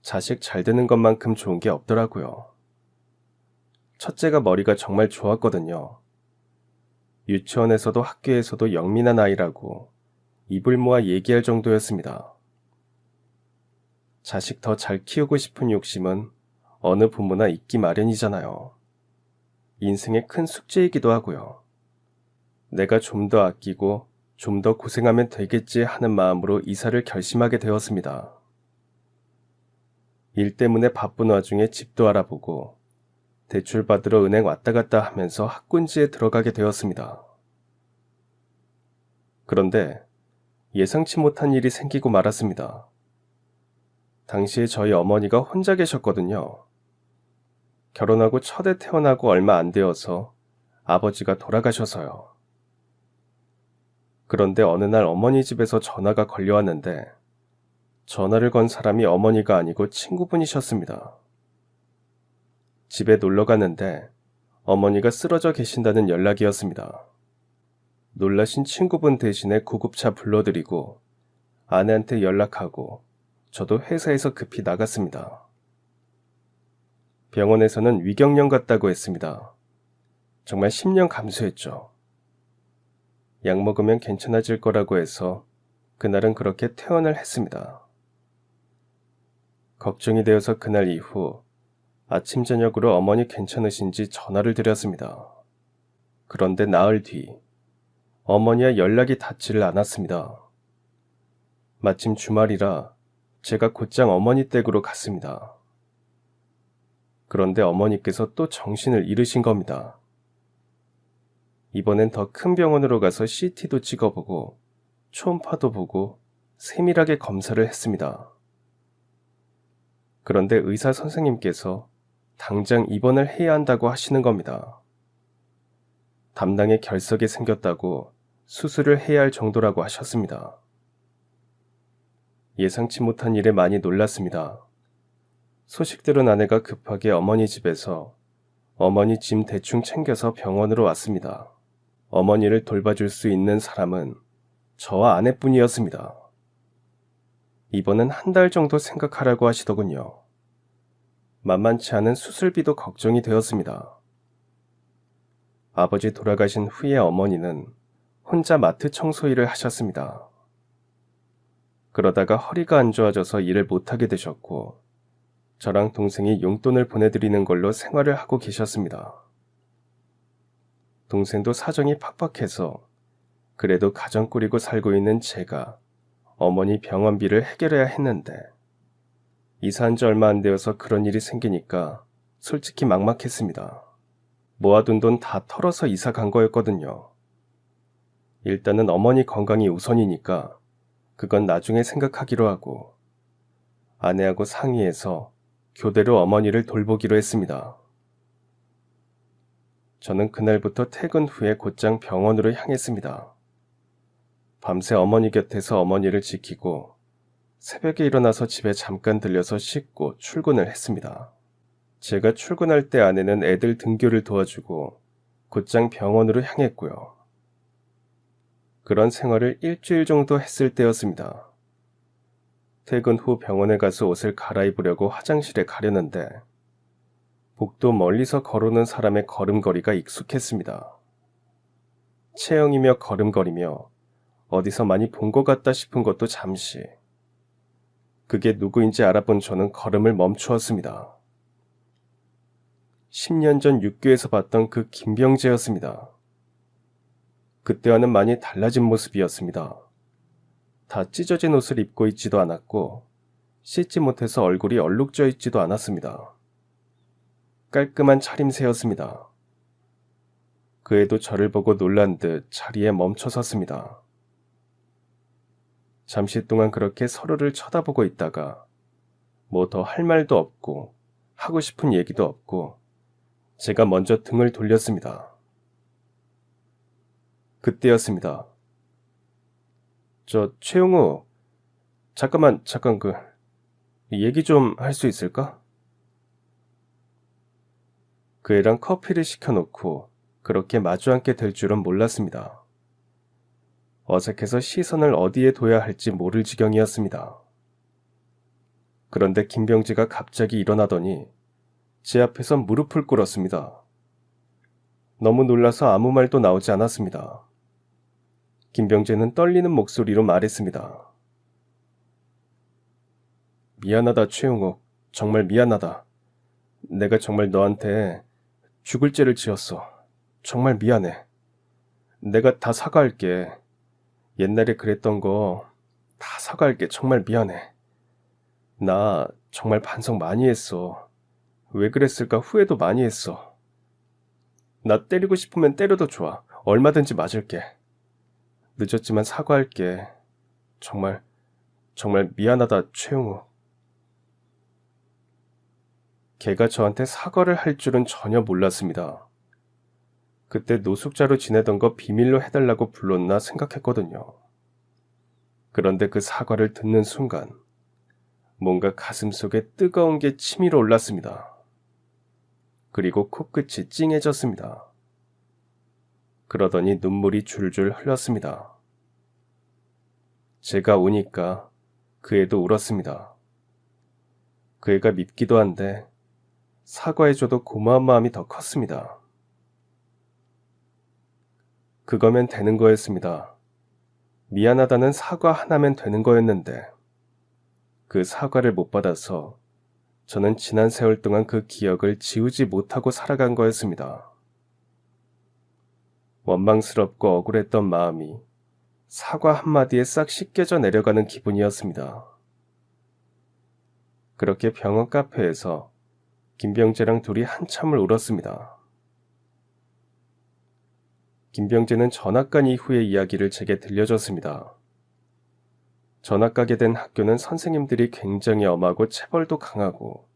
자식 잘 되는 것만큼 좋은 게 없더라고요. 첫째가 머리가 정말 좋았거든요. 유치원에서도 학교에서도 영민한 아이라고 입을 모아 얘기할 정도였습니다. 자식 더 잘 키우고 싶은 욕심은 어느 부모나 있기 마련이잖아요. 인생의 큰 숙제이기도 하고요. 내가 좀 더 아끼고 좀 더 고생하면 되겠지 하는 마음으로 이사를 결심하게 되었습니다. 일 때문에 바쁜 와중에 집도 알아보고 대출 받으러 은행 왔다 갔다 하면서 학군지에 들어가게 되었습니다. 그런데 예상치 못한 일이 생기고 말았습니다. 당시에 저희 어머니가 혼자 계셨거든요. 결혼하고 첫애 태어나고 얼마 안 되어서 아버지가 돌아가셔서요. 그런데 어느 날 어머니 집에서 전화가 걸려왔는데 전화를 건 사람이 어머니가 아니고 친구분이셨습니다. 집에 놀러 갔는데 어머니가 쓰러져 계신다는 연락이었습니다. 놀라신 친구분 대신에 구급차 불러드리고 아내한테 연락하고 저도 회사에서 급히 나갔습니다. 병원에서는 위경련 같다고 했습니다. 정말 10년 감수했죠. 약 먹으면 괜찮아질 거라고 해서 그날은 그렇게 퇴원을 했습니다. 걱정이 되어서 그날 이후 아침 저녁으로 어머니 괜찮으신지 전화를 드렸습니다. 그런데 나흘 뒤 어머니와 연락이 닿지를 않았습니다. 마침 주말이라 제가 곧장 어머니 댁으로 갔습니다. 그런데 어머니께서 또 정신을 잃으신 겁니다. 이번엔 더 큰 병원으로 가서 CT도 찍어보고 초음파도 보고 세밀하게 검사를 했습니다. 그런데 의사 선생님께서 당장 입원을 해야 한다고 하시는 겁니다. 담낭에 결석이 생겼다고 수술을 해야 할 정도라고 하셨습니다. 예상치 못한 일에 많이 놀랐습니다. 소식 들은 아내가 급하게 어머니 집에서 어머니 짐 대충 챙겨서 병원으로 왔습니다. 어머니를 돌봐줄 수 있는 사람은 저와 아내뿐이었습니다. 이번엔 한 달 정도 생각하라고 하시더군요. 만만치 않은 수술비도 걱정이 되었습니다. 아버지 돌아가신 후에 어머니는 혼자 마트 청소 일을 하셨습니다. 그러다가 허리가 안 좋아져서 일을 못하게 되셨고 저랑 동생이 용돈을 보내드리는 걸로 생활을 하고 계셨습니다. 동생도 사정이 팍팍해서 그래도 가정 꾸리고 살고 있는 제가 어머니 병원비를 해결해야 했는데 이사한 지 얼마 안 되어서 그런 일이 생기니까 솔직히 막막했습니다. 모아둔 돈 다 털어서 이사 간 거였거든요. 일단은 어머니 건강이 우선이니까 그건 나중에 생각하기로 하고 아내하고 상의해서 교대로 어머니를 돌보기로 했습니다. 저는 그날부터 퇴근 후에 곧장 병원으로 향했습니다. 밤새 어머니 곁에서 어머니를 지키고 새벽에 일어나서 집에 잠깐 들려서 씻고 출근을 했습니다. 제가 출근할 때 아내는 애들 등교를 도와주고 곧장 병원으로 향했고요. 그런 생활을 일주일 정도 했을 때였습니다. 퇴근 후 병원에 가서 옷을 갈아입으려고 화장실에 가려는데 복도 멀리서 걸어오는 사람의 걸음걸이가 익숙했습니다. 체형이며 걸음걸이며 어디서 많이 본 것 같다 싶은 것도 잠시. 그게 누구인지 알아본 저는 걸음을 멈추었습니다. 10년 전 육교에서 봤던 그 김병재였습니다. 그때와는 많이 달라진 모습이었습니다. 다 찢어진 옷을 입고 있지도 않았고 씻지 못해서 얼굴이 얼룩져 있지도 않았습니다. 깔끔한 차림새였습니다. 그애도 저를 보고 놀란 듯 자리에 멈춰 섰습니다. 잠시 동안 그렇게 서로를 쳐다보고 있다가 뭐 더 할 말도 없고 하고 싶은 얘기도 없고 제가 먼저 등을 돌렸습니다. 그때였습니다. 최용우, 잠깐 얘기 좀 할 수 있을까? 그 애랑 커피를 시켜놓고 그렇게 마주 앉게 될 줄은 몰랐습니다. 어색해서 시선을 어디에 둬야 할지 모를 지경이었습니다. 그런데 김병지가 갑자기 일어나더니 제 앞에서 무릎을 꿇었습니다. 너무 놀라서 아무 말도 나오지 않았습니다. 김병재는 떨리는 목소리로 말했습니다. 미안하다, 최용욱. 정말 미안하다. 내가 정말 너한테 죽을 죄를 지었어. 정말 미안해. 내가 다 사과할게. 옛날에 그랬던 거 다 사과할게. 정말 미안해. 나 정말 반성 많이 했어. 왜 그랬을까 후회도 많이 했어. 나 때리고 싶으면 때려도 좋아. 얼마든지 맞을게. 늦었지만 사과할게. 정말 미안하다, 최용우. 걔가 저한테 사과를 할 줄은 전혀 몰랐습니다. 그때 노숙자로 지내던 거 비밀로 해달라고 불렀나 생각했거든요. 그런데 그 사과를 듣는 순간 뭔가 가슴속에 뜨거운 게 치밀어 올랐습니다. 그리고 코끝이 찡해졌습니다. 그러더니 눈물이 줄줄 흘렀습니다. 제가 우니까 그 애도 울었습니다. 그 애가 밉기도 한데 사과해줘도 고마운 마음이 더 컸습니다. 그거면 되는 거였습니다. 미안하다는 사과 하나면 되는 거였는데 그 사과를 못 받아서 저는 지난 세월 동안 그 기억을 지우지 못하고 살아간 거였습니다. 원망스럽고 억울했던 마음이 사과 한마디에 싹 씻겨져 내려가는 기분이었습니다. 그렇게 병원 카페에서 김병재랑 둘이 한참을 울었습니다. 김병재는 전학간 이후의 이야기를 제게 들려줬습니다. 전학 가게 된 학교는 선생님들이 굉장히 엄하고 체벌도 강하고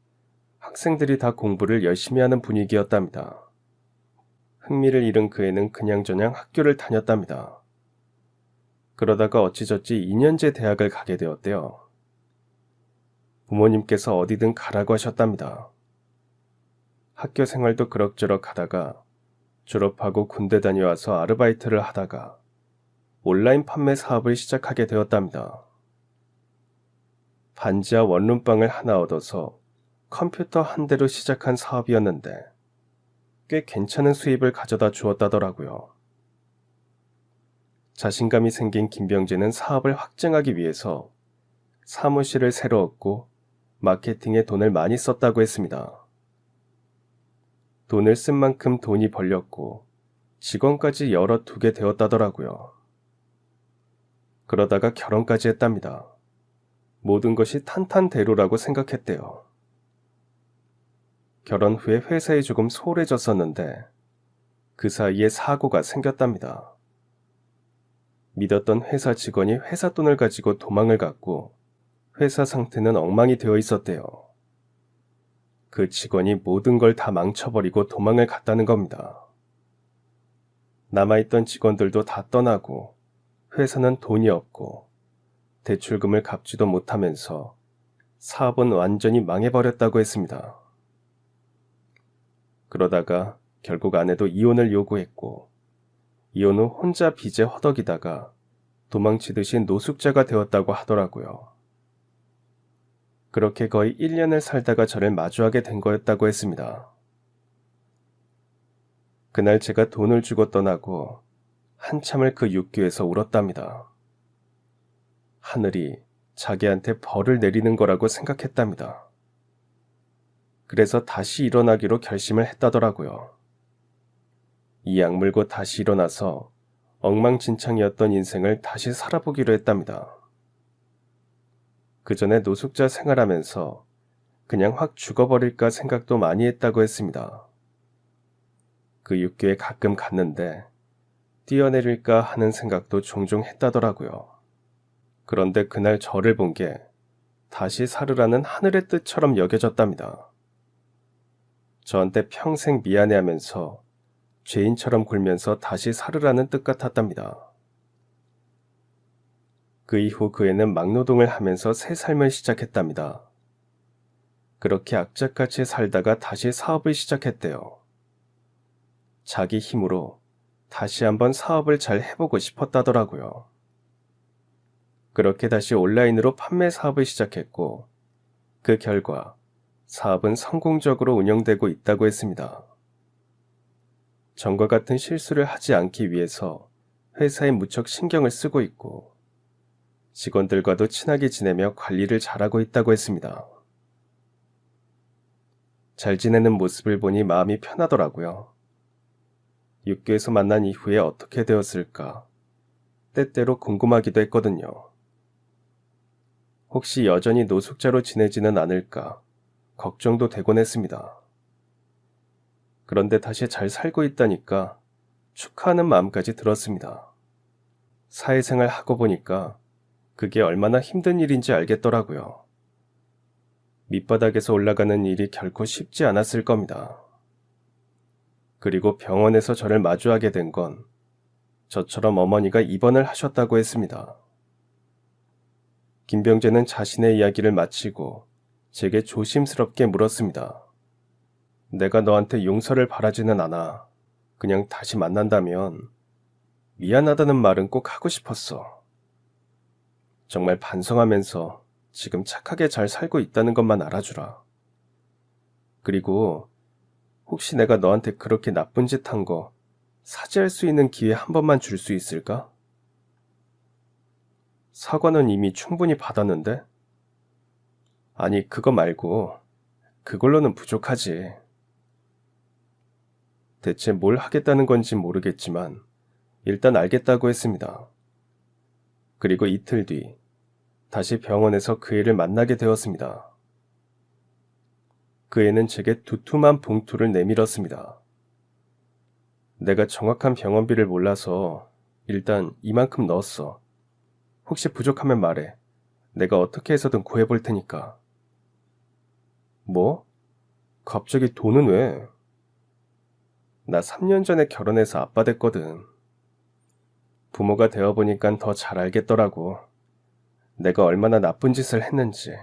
학생들이 다 공부를 열심히 하는 분위기였답니다. 흥미를 잃은 그 애는 그냥저냥 학교를 다녔답니다. 그러다가 어찌저찌 2년제 대학을 가게 되었대요. 부모님께서 어디든 가라고 하셨답니다. 학교 생활도 그럭저럭 하다가 졸업하고 군대 다녀와서 아르바이트를 하다가 온라인 판매 사업을 시작하게 되었답니다. 반지하 원룸방을 하나 얻어서 컴퓨터 한 대로 시작한 사업이었는데 꽤 괜찮은 수입을 가져다 주었다더라고요. 자신감이 생긴 김병재는 사업을 확장하기 위해서 사무실을 새로 얻고 마케팅에 돈을 많이 썼다고 했습니다. 돈을 쓴 만큼 돈이 벌렸고 직원까지 여럿 두게 되었다더라고요. 그러다가 결혼까지 했답니다. 모든 것이 탄탄대로라고 생각했대요. 결혼 후에 회사에 조금 소홀해졌었는데 그 사이에 사고가 생겼답니다. 믿었던 회사 직원이 회사 돈을 가지고 도망을 갔고 회사 상태는 엉망이 되어 있었대요. 그 직원이 모든 걸 다 망쳐버리고 도망을 갔다는 겁니다. 남아있던 직원들도 다 떠나고 회사는 돈이 없고 대출금을 갚지도 못하면서 사업은 완전히 망해버렸다고 했습니다. 그러다가 결국 아내도 이혼을 요구했고 이혼 후 혼자 빚에 허덕이다가 도망치듯이 노숙자가 되었다고 하더라고요. 그렇게 거의 1년을 살다가 저를 마주하게 된 거였다고 했습니다. 그날 제가 돈을 주고 떠나고 한참을 그 육교에서 울었답니다. 하늘이 자기한테 벌을 내리는 거라고 생각했답니다. 그래서 다시 일어나기로 결심을 했다더라고요. 이 약물고 다시 일어나서 엉망진창이었던 인생을 다시 살아보기로 했답니다. 그 전에 노숙자 생활하면서 그냥 확 죽어버릴까 생각도 많이 했다고 했습니다. 그 육교에 가끔 갔는데 뛰어내릴까 하는 생각도 종종 했다더라고요. 그런데 그날 저를 본 게 다시 살으라는 하늘의 뜻처럼 여겨졌답니다. 저한테 평생 미안해하면서 죄인처럼 굴면서 다시 살으라는 뜻 같았답니다. 그 이후 그 애는 막노동을 하면서 새 삶을 시작했답니다. 그렇게 악착같이 살다가 다시 사업을 시작했대요. 자기 힘으로 다시 한번 사업을 잘 해보고 싶었다더라고요. 그렇게 다시 온라인으로 판매 사업을 시작했고 그 결과 사업은 성공적으로 운영되고 있다고 했습니다. 전과 같은 실수를 하지 않기 위해서 회사에 무척 신경을 쓰고 있고 직원들과도 친하게 지내며 관리를 잘하고 있다고 했습니다. 잘 지내는 모습을 보니 마음이 편하더라고요. 육교에서 만난 이후에 어떻게 되었을까 때때로 궁금하기도 했거든요. 혹시 여전히 노숙자로 지내지는 않을까 걱정도 되곤 했습니다. 그런데 다시 잘 살고 있다니까 축하하는 마음까지 들었습니다. 사회생활 하고 보니까 그게 얼마나 힘든 일인지 알겠더라고요. 밑바닥에서 올라가는 일이 결코 쉽지 않았을 겁니다. 그리고 병원에서 저를 마주하게 된 건 저처럼 어머니가 입원을 하셨다고 했습니다. 김병재는 자신의 이야기를 마치고 제게 조심스럽게 물었습니다. 내가 너한테 용서를 바라지는 않아. 그냥 다시 만난다면 미안하다는 말은 꼭 하고 싶었어. 정말 반성하면서 지금 착하게 잘 살고 있다는 것만 알아주라. 그리고 혹시 내가 너한테 그렇게 나쁜 짓 한 거 사죄할 수 있는 기회 한 번만 줄 수 있을까? 사과는 이미 충분히 받았는데? 아니, 그거 말고 그걸로는 부족하지. 대체 뭘 하겠다는 건지 모르겠지만 일단 알겠다고 했습니다. 그리고 이틀 뒤 다시 병원에서 그 애를 만나게 되었습니다. 그 애는 제게 두툼한 봉투를 내밀었습니다. 내가 정확한 병원비를 몰라서 일단 이만큼 넣었어. 혹시 부족하면 말해. 내가 어떻게 해서든 구해볼 테니까. 뭐? 갑자기 돈은 왜? 나 3년 전에 결혼해서 아빠 됐거든. 부모가 되어보니까 더 잘 알겠더라고. 내가 얼마나 나쁜 짓을 했는지.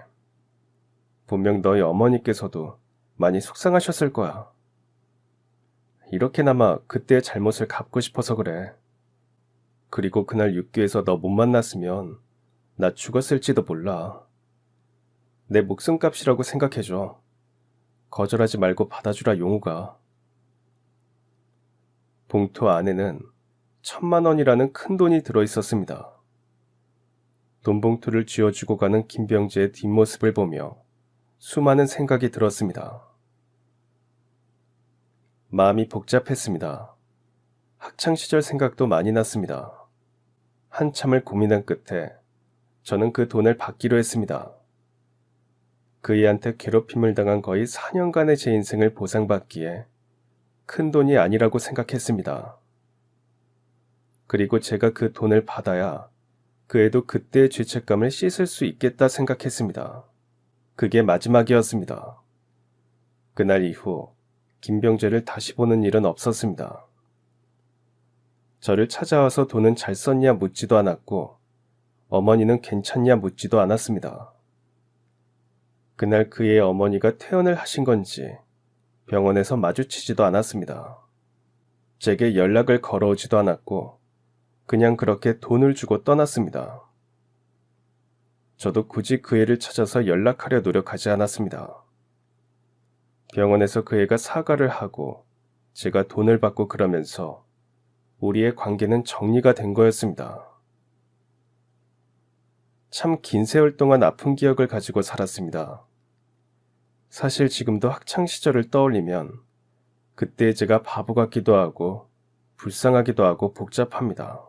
분명 너희 어머니께서도 많이 속상하셨을 거야. 이렇게나마 그때의 잘못을 갚고 싶어서 그래. 그리고 그날 육교에서 너 못 만났으면 나 죽었을지도 몰라. 내 목숨값이라고 생각해줘. 거절하지 말고 받아주라, 용우가. 봉투 안에는 1,000만 원이라는 큰 돈이 들어있었습니다. 돈 봉투를 쥐어주고 가는 김병재의 뒷모습을 보며 수많은 생각이 들었습니다. 마음이 복잡했습니다. 학창시절 생각도 많이 났습니다. 한참을 고민한 끝에 저는 그 돈을 받기로 했습니다. 그 애한테 괴롭힘을 당한 거의 4년간의 제 인생을 보상받기에 큰 돈이 아니라고 생각했습니다. 그리고 제가 그 돈을 받아야 그 애도 그때의 죄책감을 씻을 수 있겠다 생각했습니다. 그게 마지막이었습니다. 그날 이후 김병재를 다시 보는 일은 없었습니다. 저를 찾아와서 돈은 잘 썼냐 묻지도 않았고 어머니는 괜찮냐 묻지도 않았습니다. 그날 그의 어머니가 퇴원을 하신 건지 병원에서 마주치지도 않았습니다. 제게 연락을 걸어오지도 않았고 그냥 그렇게 돈을 주고 떠났습니다. 저도 굳이 그 애를 찾아서 연락하려 노력하지 않았습니다. 병원에서 그 애가 사과를 하고 제가 돈을 받고 그러면서 우리의 관계는 정리가 된 거였습니다. 참 긴 세월 동안 아픈 기억을 가지고 살았습니다. 사실 지금도 학창 시절을 떠올리면 그때 제가 바보 같기도 하고 불쌍하기도 하고 복잡합니다.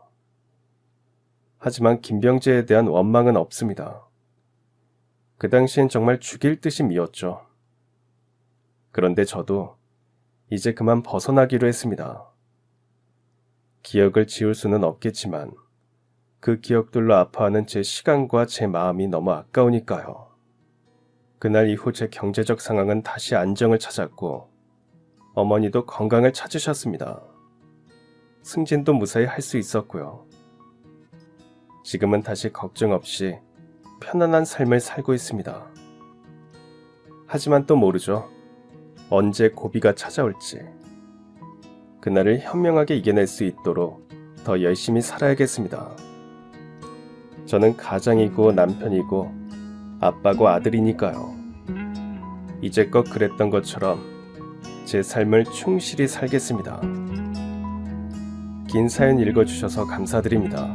하지만 김병재에 대한 원망은 없습니다. 그 당시엔 정말 죽일 듯이 미웠죠. 그런데 저도 이제 그만 벗어나기로 했습니다. 기억을 지울 수는 없겠지만 그 기억들로 아파하는 제 시간과 제 마음이 너무 아까우니까요. 그날 이후 제 경제적 상황은 다시 안정을 찾았고 어머니도 건강을 찾으셨습니다. 승진도 무사히 할 수 있었고요. 지금은 다시 걱정 없이 편안한 삶을 살고 있습니다. 하지만 또 모르죠. 언제 고비가 찾아올지. 그날을 현명하게 이겨낼 수 있도록 더 열심히 살아야겠습니다. 저는 가장이고 남편이고 아빠고 아들이니까요. 이제껏 그랬던 것처럼 제 삶을 충실히 살겠습니다. 긴 사연 읽어주셔서 감사드립니다.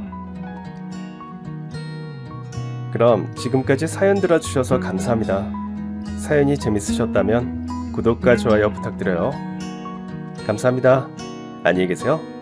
그럼 지금까지 사연 들어주셔서 감사합니다. 사연이 재밌으셨다면 구독과 좋아요 부탁드려요. 감사합니다. 안녕히 계세요.